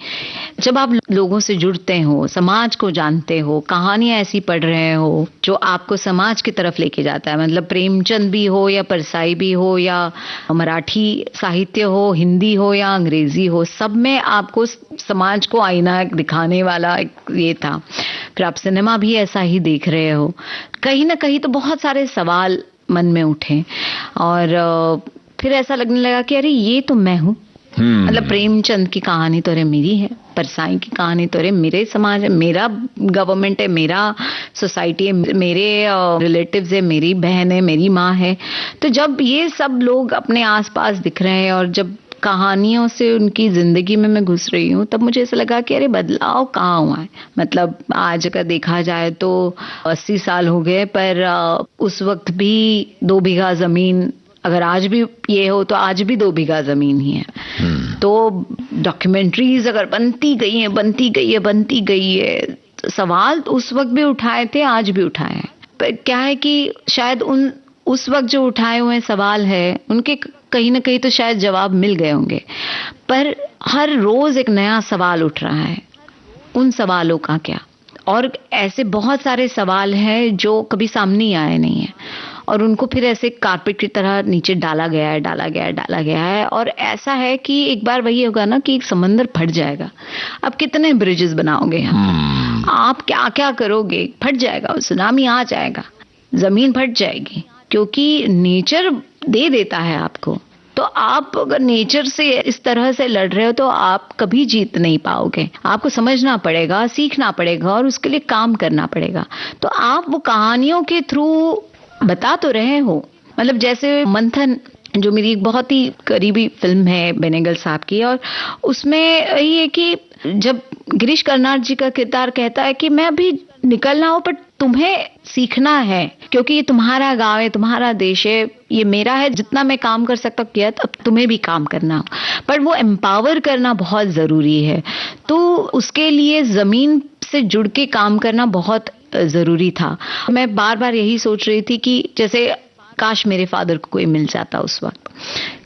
जब आप लोगों से जुड़ते हो, समाज को जानते हो, कहानियाँ ऐसी पढ़ रहे हो जो आपको समाज की तरफ लेके जाता है, मतलब प्रेमचंद भी हो या परसाई भी हो या मराठी साहित्य हो, हिंदी हो या अंग्रेजी हो, सब में आपको समाज को आईना दिखाने वाला ये था। फिर आप सिनेमा भी ऐसा ही देख रहे हो, कहीं ना कहीं तो बहुत सारे सवाल मन में उठे और फिर ऐसा लगने लगा कि अरे ये तो मैं हूँ। मतलब प्रेमचंद की कहानी तो अरे मेरी है, परसाई की कहानी तो अरे मेरे समाज है, मेरा गवर्नमेंट है, मेरा सोसाइटी है, मेरे रिलेटिव्स है, मेरी बहन है, मेरी माँ है। तो जब ये सब लोग अपने आसपास दिख रहे हैं और जब कहानियों से उनकी जिंदगी में मैं घुस रही हूँ, तब मुझे ऐसा लगा कि अरे बदलाव कहाँ हुआ है। मतलब आज अगर देखा जाए तो 80 साल हो गए, पर उस वक्त भी 2 बीघा जमीन, अगर आज भी ये हो तो आज भी 2 बीघा जमीन ही है। तो डॉक्यूमेंट्रीज अगर बनती गई है, सवाल उस वक्त भी उठाए थे, आज भी उठाए हैं। पर क्या है कि शायद उस वक्त जो उठाए हुए सवाल है उनके कहीं ना कहीं तो शायद जवाब मिल गए होंगे, पर हर रोज एक नया सवाल उठ रहा है। उन सवालों का क्या? और ऐसे बहुत सारे सवाल हैं जो कभी सामने आए नहीं है और उनको फिर ऐसे कारपेट की तरह नीचे डाला गया है। और ऐसा है कि एक बार वही होगा ना कि एक समंदर फट जाएगा। अब कितने ब्रिजेस बनाओगे यहाँ? आप क्या क्या करोगे? फट जाएगा, सुनामी आ जाएगा, जमीन फट जाएगी, क्योंकि नेचर दे देता है आपको। तो आप अगर नेचर से इस तरह से लड़ रहे हो तो आप कभी जीत नहीं पाओगे। आपको समझना पड़ेगा, सीखना पड़ेगा और उसके लिए काम करना पड़ेगा। तो आप वो कहानियों के थ्रू बता तो रहे हो, मतलब जैसे मंथन जो मेरी एक बहुत ही करीबी फिल्म है बेनेगल साहब की, और उसमें ये है कि जब गिरीश कर्नाड जी का किरदार कहता है कि मैं अभी निकलना हो पर तुम्हें सीखना है, क्योंकि ये तुम्हारा गांव है, तुम्हारा देश है, ये मेरा है, जितना मैं काम कर सकता किया, अब तुम्हें भी काम करना हो। पर वो एम्पावर करना बहुत जरूरी है। तो उसके लिए जमीन से जुड़ के काम करना बहुत जरूरी था। मैं बार बार यही सोच रही थी कि जैसे काश मेरे फादर को कोई मिल जाता उस वक्त,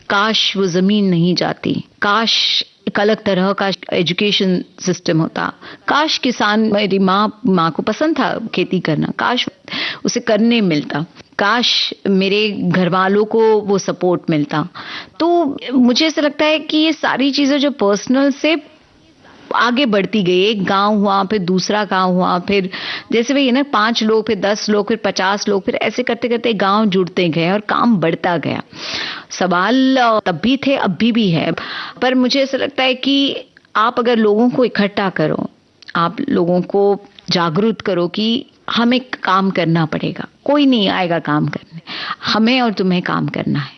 काश वो जमीन नहीं जाती, काश एक अलग तरह का एजुकेशन सिस्टम होता, काश किसान, मेरी माँ को पसंद था खेती करना, काश उसे करने मिलता, काश मेरे घर वालों को वो सपोर्ट मिलता। तो मुझे ऐसा लगता है कि ये सारी चीजें जो पर्सनल से आगे बढ़ती गई, एक गांव हुआ, फिर दूसरा गांव हुआ, फिर जैसे वही है ना 5 लोग, फिर 10 लोग, फिर 50 लोग, फिर ऐसे करते करते गांव जुड़ते गए और काम बढ़ता गया। सवाल तब भी थे, अभी भी है, पर मुझे ऐसा लगता है कि आप अगर लोगों को इकट्ठा करो, आप लोगों को जागरूक करो कि हमें काम करना पड़ेगा, कोई नहीं आएगा काम करने, हमें और तुम्हें काम करना है।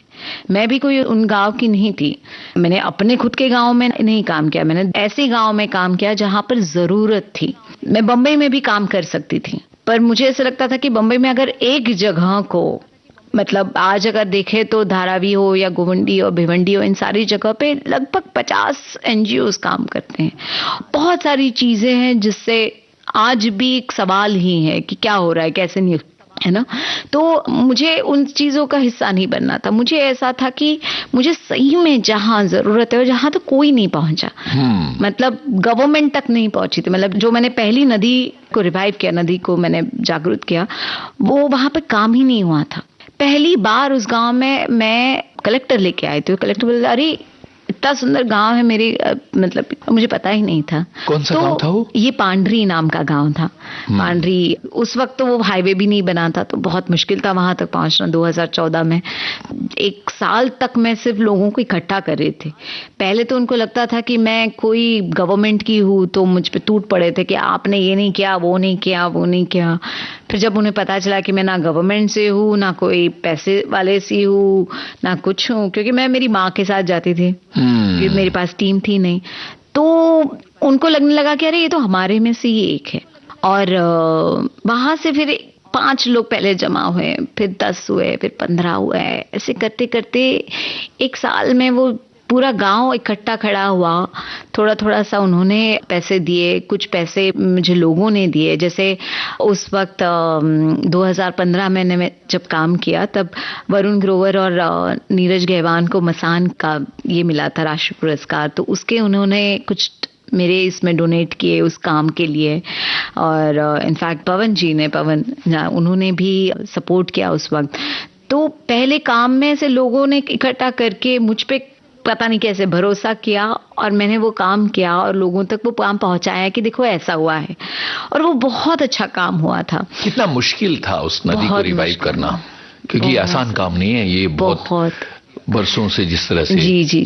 मैं भी कोई उन गांव की नहीं थी, मैंने अपने खुद के गांव में नहीं काम किया, मैंने ऐसे गांव में काम किया जहां पर जरूरत थी। मैं बंबई में भी काम कर सकती थी, पर मुझे ऐसा लगता था कि बंबई में अगर एक जगह को, मतलब आज अगर देखें तो धारावी हो या गोवंडी और भिवंडी हो, इन सारी जगह पे लगभग 50 NGOs काम करते हैं। बहुत सारी चीजें हैं जिससे आज भी एक सवाल ही है कि क्या हो रहा है, कैसे नहीं, है ना। तो मुझे उन चीजों का हिस्सा नहीं बनना था। मुझे ऐसा था कि मुझे सही में जहां जरूरत है और जहां तो कोई नहीं पहुंचा, मतलब गवर्नमेंट तक नहीं पहुंची थी, मतलब जो मैंने पहली नदी को रिवाइव किया, नदी को मैंने जागरूक किया, वो वहां पे काम ही नहीं हुआ था। पहली बार उस गांव में मैं कलेक्टर लेके आई थी, कलेक्टर बोले अरे इतना सुंदर गांव है, मेरे मतलब मुझे पता ही नहीं था। कौन सा गांव था वो? ये पांडरी नाम का गांव था। पांडरी, उस वक्त तो वो हाईवे भी नहीं बना था, तो बहुत मुश्किल था वहां तक पहुंचना। 2014 में 1 साल तक मैं सिर्फ लोगों को इकट्ठा कर रही थी। पहले तो उनको लगता था कि मैं कोई गवर्नमेंट की हूँ, तो मुझ पे टूट पड़े थे कि आपने ये नहीं किया, वो नहीं किया, वो नहीं किया। फिर जब उन्हें पता चला कि मैं ना गवर्नमेंट से हूँ, ना कोई पैसे वाले से हूँ, ना कुछ हूँ, क्योंकि मैं मेरी माँ के साथ जाती थी, मेरे पास टीम थी नहीं, तो उनको लगने लगा कि अरे ये तो हमारे में से ही एक है। और वहां से फिर 5 लोग पहले जमा हुए, फिर 10 हुए, फिर 15 हुए, ऐसे करते करते 1 साल में वो पूरा गांव इकट्ठा खड़ा हुआ। थोड़ा थोड़ा सा उन्होंने पैसे दिए, कुछ पैसे मुझे लोगों ने दिए। जैसे उस वक्त 2015 में जब काम किया तब वरुण ग्रोवर और नीरज गहवान को मसान का ये मिला था राष्ट्रीय पुरस्कार, तो उसके उन्होंने कुछ मेरे इसमें डोनेट किए उस काम के लिए। और इनफैक्ट पवन उन्होंने भी सपोर्ट किया उस वक्त। तो पहले काम में से लोगों ने इकट्ठा करके मुझ पे पता नहीं कैसे भरोसा किया और मैंने वो काम किया और लोगों तक वो काम पहुंचाया कि देखो ऐसा हुआ है, और वो बहुत अच्छा काम हुआ था। कितना मुश्किल था उस नदी को रिवाइव करना, क्योंकि आसान काम नहीं है ये, बहुत बरसों से जिस तरह से। जी,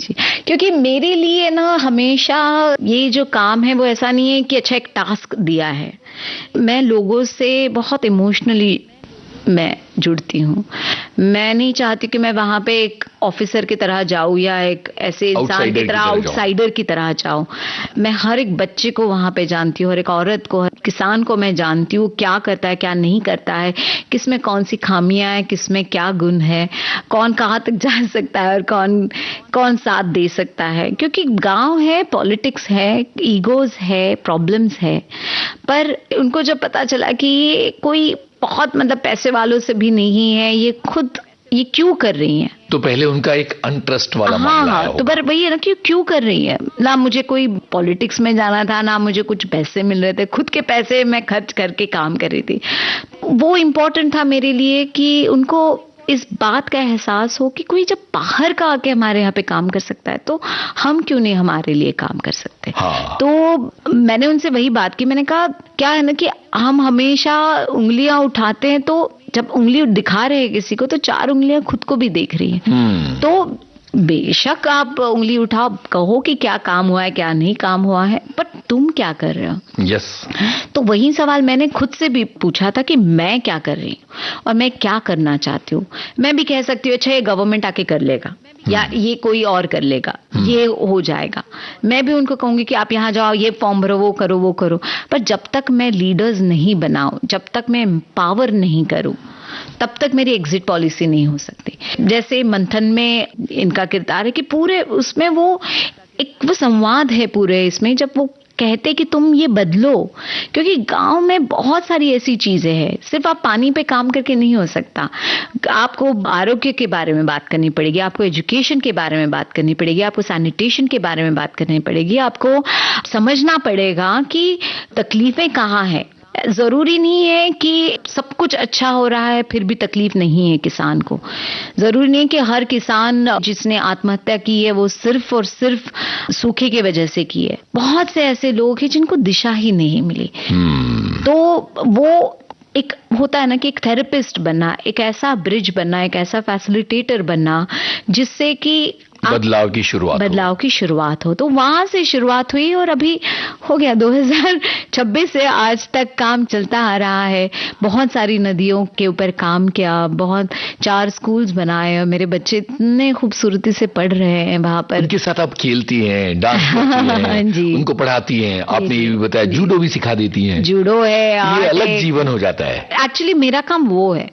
क्योंकि मेरे लिए ना हमेशा ये जो काम है वो ऐसा नहीं है कि अच्छा एक टास्क दिया है। मैं लोगों से बहुत इमोशनली मैं जुड़ती हूँ। मैं नहीं चाहती कि मैं वहां पे एक ऑफिसर की तरह जाऊं या एक ऐसे इंसान की तरह आउटसाइडर की तरह जाऊं। मैं हर एक बच्चे को वहां पे जानती हूँ, हर एक औरत को, हर किसान को मैं जानती हूँ, क्या करता है क्या नहीं करता है, किसमें कौन सी खामियां है, किसमें क्या गुण है, कौन कहाँ तक जा सकता है और कौन साथ दे सकता है। क्योंकि गांव है, पॉलिटिक्स है, ईगोज है, प्रॉब्लम्स है, पर उनको जब पता चला कि कोई बहुत मतलब पैसे वालों से भी नहीं है, ये खुद ये क्यों कर रही हैं, तो पहले उनका एक अनट्रस्ट वाला मामला है। तो पर वही है ना कि क्यों कर रही है। ना मुझे कोई पॉलिटिक्स में जाना था, ना मुझे कुछ पैसे मिल रहे थे, खुद के पैसे मैं खर्च करके काम कर रही थी। वो इम्पोर्टेंट था मेरे लिए कि उनको इस बात का एहसास हो कि कोई जब बाहर का आके हमारे यहाँ पे काम कर सकता है तो हम क्यों नहीं हमारे लिए काम कर सकते। हाँ। तो मैंने उनसे वही बात की। मैंने कहा क्या है ना कि हम हमेशा उंगलियां उठाते हैं, तो जब उंगली दिखा रहे हैं किसी को तो 4 उंगलियां खुद को भी देख रही हैं। तो बेशक आप उंगली उठाओ, कहो कि क्या काम हुआ है क्या नहीं काम हुआ है, पर तुम क्या कर रहे हो। यस। तो वही सवाल मैंने खुद से भी पूछा था कि मैं क्या कर रही हूँ और मैं क्या करना चाहती हूँ। मैं भी कह सकती हूँ अच्छा ये गवर्नमेंट आके कर लेगा या ये कोई और कर लेगा, ये हो जाएगा। मैं भी उनको कहूंगी कि आप यहाँ जाओ, ये फॉर्म भरो, वो करो, पर जब तक मैं लीडर्स नहीं बनाऊं, जब तक मैं एम्पावर नहीं करूं, तब तक मेरी एग्जिट पॉलिसी नहीं हो सकती। जैसे मंथन में इनका किरदार है कि पूरे उसमें वो संवाद है पूरे इसमें, जब वो कहते कि तुम ये बदलो, क्योंकि गांव में बहुत सारी ऐसी चीजें हैं, सिर्फ आप पानी पे काम करके नहीं हो सकता। आपको आरोग्य के बारे में बात करनी पड़ेगी, आपको एजुकेशन के बारे में बात करनी पड़ेगी, आपको सैनिटेशन के बारे में बात करनी पड़ेगी, आपको समझना पड़ेगा कि तकलीफें कहाँ हैं। जरूरी नहीं है कि सब कुछ अच्छा हो रहा है फिर भी तकलीफ नहीं है किसान को। जरूरी नहीं कि हर किसान जिसने आत्महत्या की है वो सिर्फ और सिर्फ सूखे की वजह से की है। बहुत से ऐसे लोग हैं जिनको दिशा ही नहीं मिली। तो वो एक होता है ना कि एक थेरेपिस्ट बनना, एक ऐसा ब्रिज बनना, एक ऐसा फैसिलिटेटर बनना जिससे कि बदलाव की शुरुआत हो। तो वहां से शुरुआत हुई और अभी हो गया 2026 से आज तक काम चलता आ रहा है। बहुत सारी नदियों के ऊपर काम किया, बहुत 4 स्कूल्स बनाए और मेरे बच्चे इतने खूबसूरती से पढ़ रहे हैं वहां पर। उनके साथ आप खेलती हैं, डांस करती हैं, जी, उनको पढ़ाती हैं। आपने ये भी बताया जूडो भी सिखा देती हैं। जूडो है, ये अलग जीवन हो जाता है। एक्चुअली मेरा काम वो है।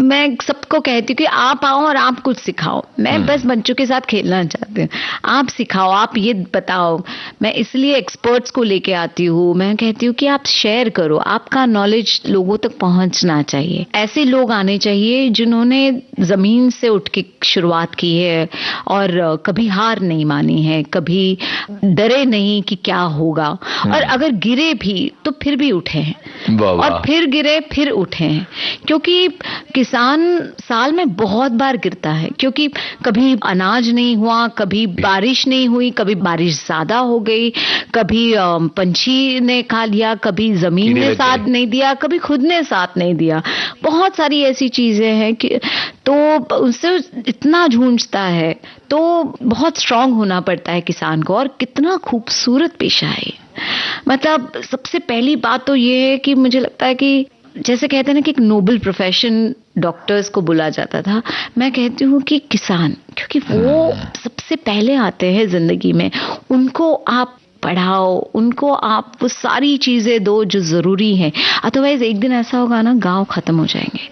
मैं सबको कहती हूँ कि आप आओ और आप कुछ सिखाओ। मैं बस बच्चों के साथ खेलना चाहती हूँ, आप सिखाओ, आप ये बताओ। मैं इसलिए एक्सपर्ट्स को लेके आती हूँ। मैं कहती हूँ कि आप शेयर करो, आपका नॉलेज लोगों तक पहुंचना चाहिए। ऐसे लोग आने चाहिए जिन्होंने जमीन से उठ के शुरुआत की है और कभी हार नहीं मानी है, कभी डरे नहीं कि क्या होगा, और अगर गिरे भी तो फिर भी उठे हैं, और फिर गिरे फिर उठे हैं। क्योंकि किसान साल में बहुत बार गिरता है, क्योंकि कभी अनाज नहीं हुआ, कभी बारिश नहीं हुई, कभी बारिश ज्यादा हो गई, कभी पंछी ने खा लिया, कभी जमीन ने साथ नहीं दिया, कभी खुद ने साथ नहीं दिया। बहुत सारी ऐसी चीजें हैं कि तो उससे इतना जूझता है। तो बहुत स्ट्रांग होना पड़ता है किसान को। और कितना खूबसूरत पेशा है। मतलब सबसे पहली बात तो ये है कि मुझे लगता है कि जैसे कहते हैं ना कि एक नोबल प्रोफेशन डॉक्टर्स को बोला जाता था, मैं कहती हूँ कि किसान, क्योंकि वो सबसे पहले आते हैं जिंदगी में, उनको आप पढ़ाओ, उनको आप वो सारी चीजें दो जो जरूरी है। अदरवाइज एक दिन ऐसा होगा ना, गांव खत्म हो जाएंगे।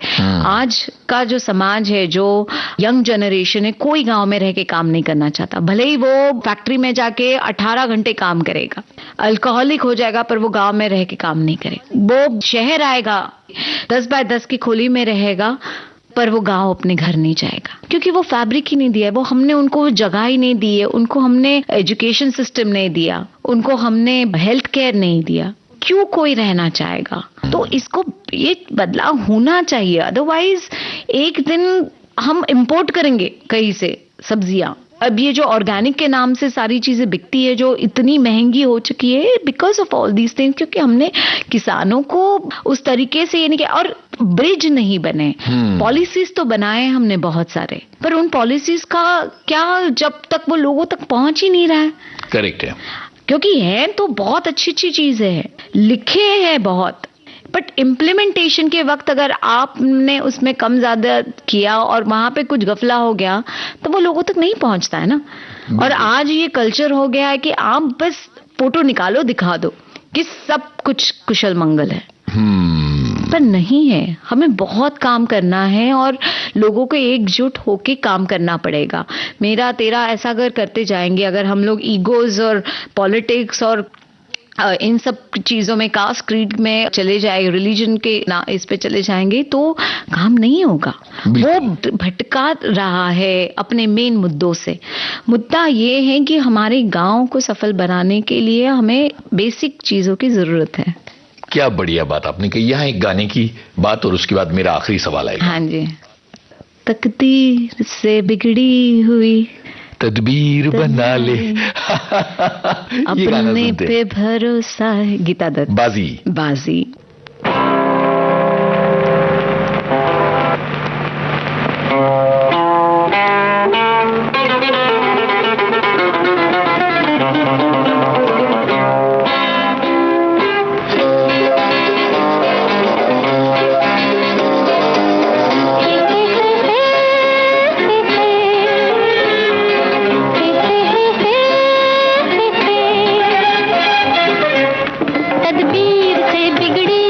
आज का जो समाज है, जो यंग जनरेशन है, कोई गांव में रह के काम नहीं करना चाहता। भले ही वो फैक्ट्री में जाके 18 घंटे काम करेगा, अल्कोहलिक हो जाएगा, पर वो गांव में रह के काम नहीं करेगा। वो शहर आएगा, 10 बाय 10 की खोली में रहेगा, पर वो गांव अपने घर नहीं जाएगा, क्योंकि वो फैब्रिक ही नहीं दिया है, वो हमने उनको जगह ही नहीं दी है, उनको हमने एजुकेशन सिस्टम नहीं दिया, उनको हमने हेल्थ केयर नहीं दिया। क्यों कोई रहना चाहेगा? तो इसको ये बदलाव होना चाहिए। अदरवाइज एक दिन हम इंपोर्ट करेंगे कहीं से सब्जियां। अब ये जो ऑर्गेनिक के नाम से सारी चीजें बिकती है, जो इतनी महंगी हो चुकी है, because of all these things, क्योंकि हमने किसानों को उस तरीके से ये नहीं किया। और ब्रिज नहीं बने, पॉलिसीज तो बनाए हमने बहुत सारे, पर उन पॉलिसीज का क्या, जब तक वो लोगों तक पहुंच ही नहीं रहा है। करेक्ट है, क्योंकि है तो बहुत अच्छी अच्छी चीजें हैं, लिखे हैं बहुत, बट इम्प्लीमेंटेशन के वक्त अगर आपने उसमें कम ज्यादा किया और वहां पे कुछ गफला हो गया, तो वो लोगों तक नहीं पहुंचता है ना। और आज ये कल्चर हो गया है कि आप बस फोटो निकालो, दिखा दो कि सब कुछ कुशल मंगल है, पर नहीं है। हमें बहुत काम करना है और लोगों को एकजुट होके काम करना पड़ेगा। मेरा तेरा ऐसा अगर करते जाएंगे, अगर हम लोग ईगोज और पॉलिटिक्स और इन सब चीजों में, कास्ट क्रीड में चले जाए, रिलीजन के ना इस पे चले जाएंगे, तो काम नहीं होगा। वो भटका रहा है अपने मेन मुद्दों से। मुद्दा ये है कि हमारे गांव को सफल बनाने के लिए हमें बेसिक चीजों की जरूरत है। क्या बढ़िया बात आपने कही। यहाँ एक गाने की बात और उसके बाद मेरा आखिरी सवाल आएगा। हाँ जी। तकदीर से बिगड़ी हुई तदबीर बना ले अपने पे भरोसा है। गीता दत्त। बाजी। बाजी। तदबीर से बिगड़ी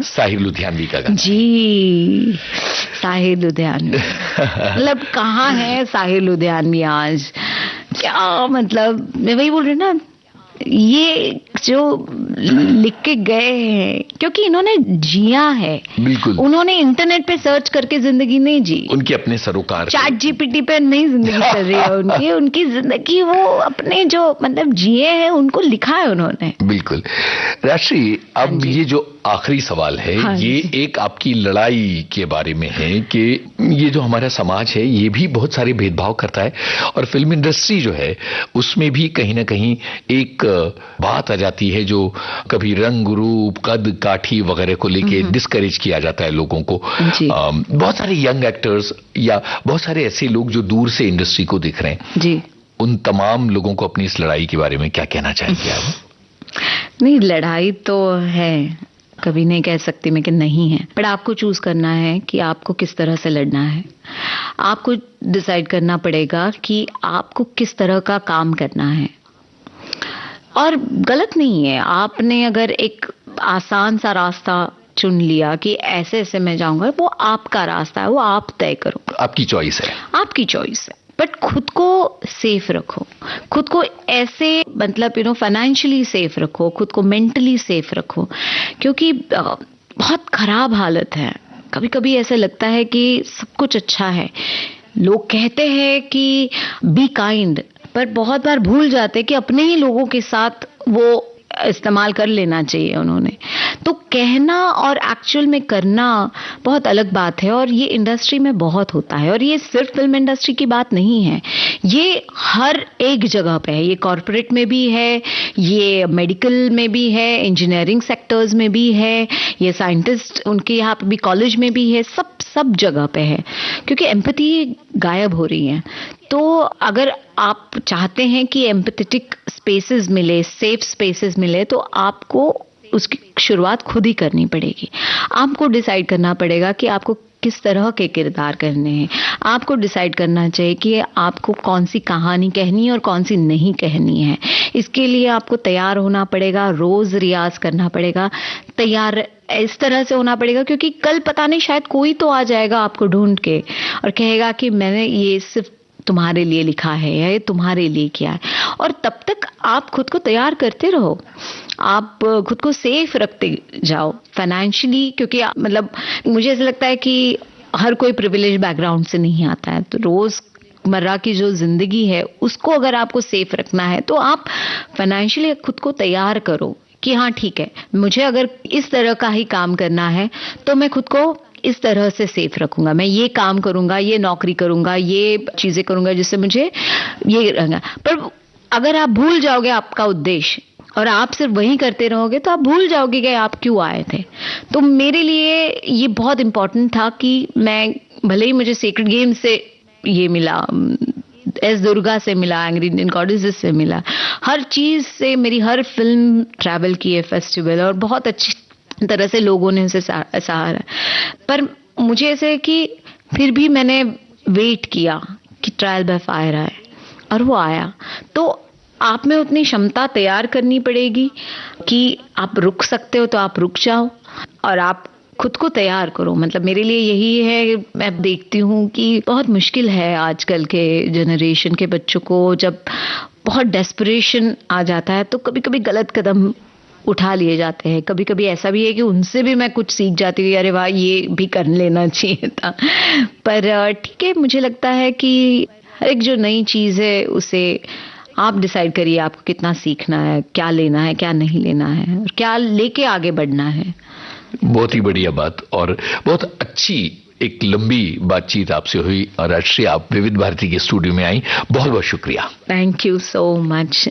साहिर लुधियानवी का गाना। जी, साहिर लुधियानवी। मतलब कहाँ है साहिर लुधियानवी आज? क्या मतलब, मैं वही बोल रही हूँ ना, ये जो लिख के गए हैं, क्योंकि इन्होंने जिया है। बिल्कुल, उन्होंने इंटरनेट पे सर्च करके जिंदगी नहीं जी, उनके अपने सरोकार, चैट जीपीटी पे नहीं जिंदगी चल रही है उनकी जिंदगी वो अपने जो मतलब जिए हैं उनको लिखा है उन्होंने। बिल्कुल। राजश्री, अब ये जो आखिरी सवाल है, ये एक आपकी लड़ाई के बारे में है कि ये जो हमारा समाज है ये भी बहुत सारे भेदभाव करता है, और फिल्म इंडस्ट्री जो है उसमें भी कहीं ना कहीं एक बात आ जाती है जो कभी रंग रूप कद काठी वगैरह को लेके डिस्करेज किया जाता है लोगों को। बहुत सारे यंग एक्टर्स या बहुत सारे ऐसे लोग जो दूर से इंडस्ट्री को देख रहे हैं जी, उन तमाम लोगों को अपनी इस लड़ाई के बारे में क्या कहना चाहेंगे आप? नहीं, लड़ाई तो है, कभी नहीं कह सकती मैं कि नहीं है, पर आपको चूज करना है कि आपको किस तरह से लड़ना है। आपको डिसाइड करना पड़ेगा कि आपको किस तरह का काम करना है। और गलत नहीं है, आपने अगर एक आसान सा रास्ता चुन लिया कि ऐसे ऐसे मैं जाऊंगा, वो आपका रास्ता है, वो आप तय करो, आपकी चॉइस है, आपकी चॉइस है। बट खुद को सेफ रखो, खुद को ऐसे मतलब फाइनेंशियली सेफ रखो, खुद को मेंटली सेफ रखो, क्योंकि बहुत खराब हालत है। कभी कभी ऐसा लगता है कि सब कुछ अच्छा है, लोग कहते हैं कि बी काइंड, पर बहुत बार भूल जाते कि अपने ही लोगों के साथ वो इस्तेमाल कर लेना चाहिए उन्होंने। तो कहना और एक्चुअल में करना बहुत अलग बात है, और ये इंडस्ट्री में बहुत होता है। और ये सिर्फ फिल्म इंडस्ट्री की बात नहीं है, ये हर एक जगह पे है। ये कॉर्पोरेट में भी है, ये मेडिकल में भी है, इंजीनियरिंग सेक्टर्स में भी है, ये साइंटिस्ट उनके यहाँ पे भी कॉलेज में भी है, सब जगह पे है, क्योंकि एम्पैथी गायब हो रही है। तो अगर आप चाहते हैं कि एम्पैथेटिक स्पेसेस मिले, सेफ स्पेसेस मिले, तो आपको उसकी शुरुआत खुद ही करनी पड़ेगी। आपको डिसाइड करना पड़ेगा कि आपको किस तरह के किरदार करने हैं। आपको डिसाइड करना चाहिए कि आपको कौन सी कहानी कहनी है और कौन सी नहीं कहनी है। इसके लिए आपको तैयार होना पड़ेगा, रोज रियाज करना पड़ेगा, तैयार इस तरह से होना पड़ेगा, क्योंकि कल पता नहीं शायद कोई तो आ जाएगा आपको ढूंढ के और कहेगा कि मैंने ये सिर्फ तुम्हारे लिए लिखा है या ये तुम्हारे लिए किया है। और तब तक आप खुद को तैयार करते रहो, आप खुद को सेफ रखते जाओ फाइनेंशियली, क्योंकि मतलब मुझे ऐसा लगता है कि हर कोई प्रिविलेज बैकग्राउंड से नहीं आता है। तो रोज मर्रा की जो जिंदगी है उसको अगर आपको सेफ रखना है तो आप फाइनेंशियली खुद को तैयार करो कि हाँ ठीक है, मुझे अगर इस तरह का ही काम करना है तो मैं खुद को इस तरह से सेफ रखूंगा, मैं ये काम करूंगा, ये नौकरी करूंगा, ये चीजें करूंगा जिससे मुझे ये रहना। पर अगर आप भूल जाओगे आपका उद्देश्य और आप सिर्फ वही करते रहोगे तो आप भूल जाओगे कि आप क्यों आए थे। तो मेरे लिए ये बहुत इंपॉर्टेंट था कि मैं, भले ही मुझे सेक्रेड गेम से ये मिला, एस दुर्गा से मिला, एंग्री इंडियन गॉडेसेस से मिला, हर चीज से मेरी हर फिल्म ट्रैवल की है फेस्टिवल, और बहुत अच्छी तरह से लोगों ने उसे सहारा। पर मुझे ऐसे है कि फिर भी मैंने वेट किया कि ट्रायल बाय फायर आए, और वो आया। तो आप में उतनी क्षमता तैयार करनी पड़ेगी कि आप रुक सकते हो तो आप रुक जाओ, और आप खुद को तैयार करो। मतलब मेरे लिए यही है, मैं देखती हूँ कि बहुत मुश्किल है आजकल के जनरेशन के बच्चों को, जब बहुत डेस्परेशन आ जाता है तो कभी कभी गलत कदम उठा लिए जाते हैं। कभी कभी ऐसा भी है कि उनसे भी मैं कुछ सीख जाती हूँ, अरे वाह ये भी कर लेना चाहिए था। पर ठीक है, मुझे लगता है कि हर एक जो नई चीज़ है उसे आप डिसाइड करिए आपको कितना सीखना है, क्या लेना है, क्या नहीं लेना है, और क्या लेके आगे बढ़ना है। बहुत ही बढ़िया बात, और बहुत अच्छी एक लंबी बातचीत आपसे हुई। और राजश्री, आप विविध भारती के स्टूडियो में आई, बहुत बहुत शुक्रिया। Thank you so much.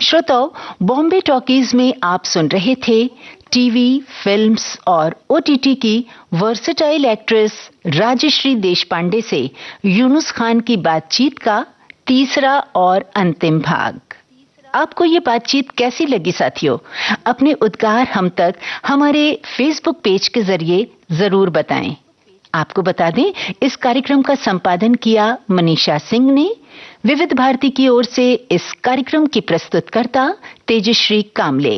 श्रोताओं, बॉम्बे टॉकीज में आप सुन रहे थे टीवी, फिल्म्स और ओटीटी की वर्सेटाइल एक्ट्रेस राजश्री देशपांडे से यूनुस खान की बातचीत का तीसरा और अंतिम भाग। आपको ये बातचीत कैसी लगी साथियों? अपने उद्गार हम तक हमारे फेसबुक पेज के जरिए जरूर बताएं। आपको बता दें, इस कार्यक्रम का संपादन किया मनीषा सिंह ने। विविध भारती की ओर से इस कार्यक्रम की प्रस्तुतकर्ता तेजश्री कामले।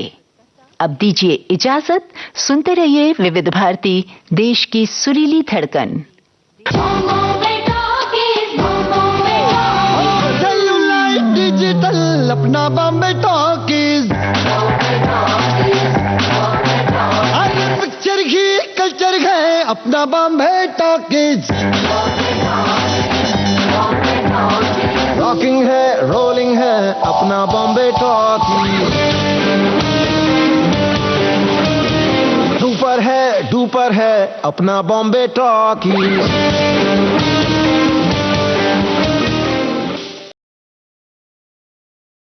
अब दीजिए इजाजत, सुनते रहिए विविध भारती, देश की सुरीली धड़कन। डिजिटल अपना बॉम्बे टॉकीज, हर पिक्चर की कल्चर है अपना बॉम्बे टॉकीज। रॉकिंग है, रोलिंग है अपना बॉम्बे टॉकीज। सुपर है, डुपर है अपना बॉम्बे टॉकीज।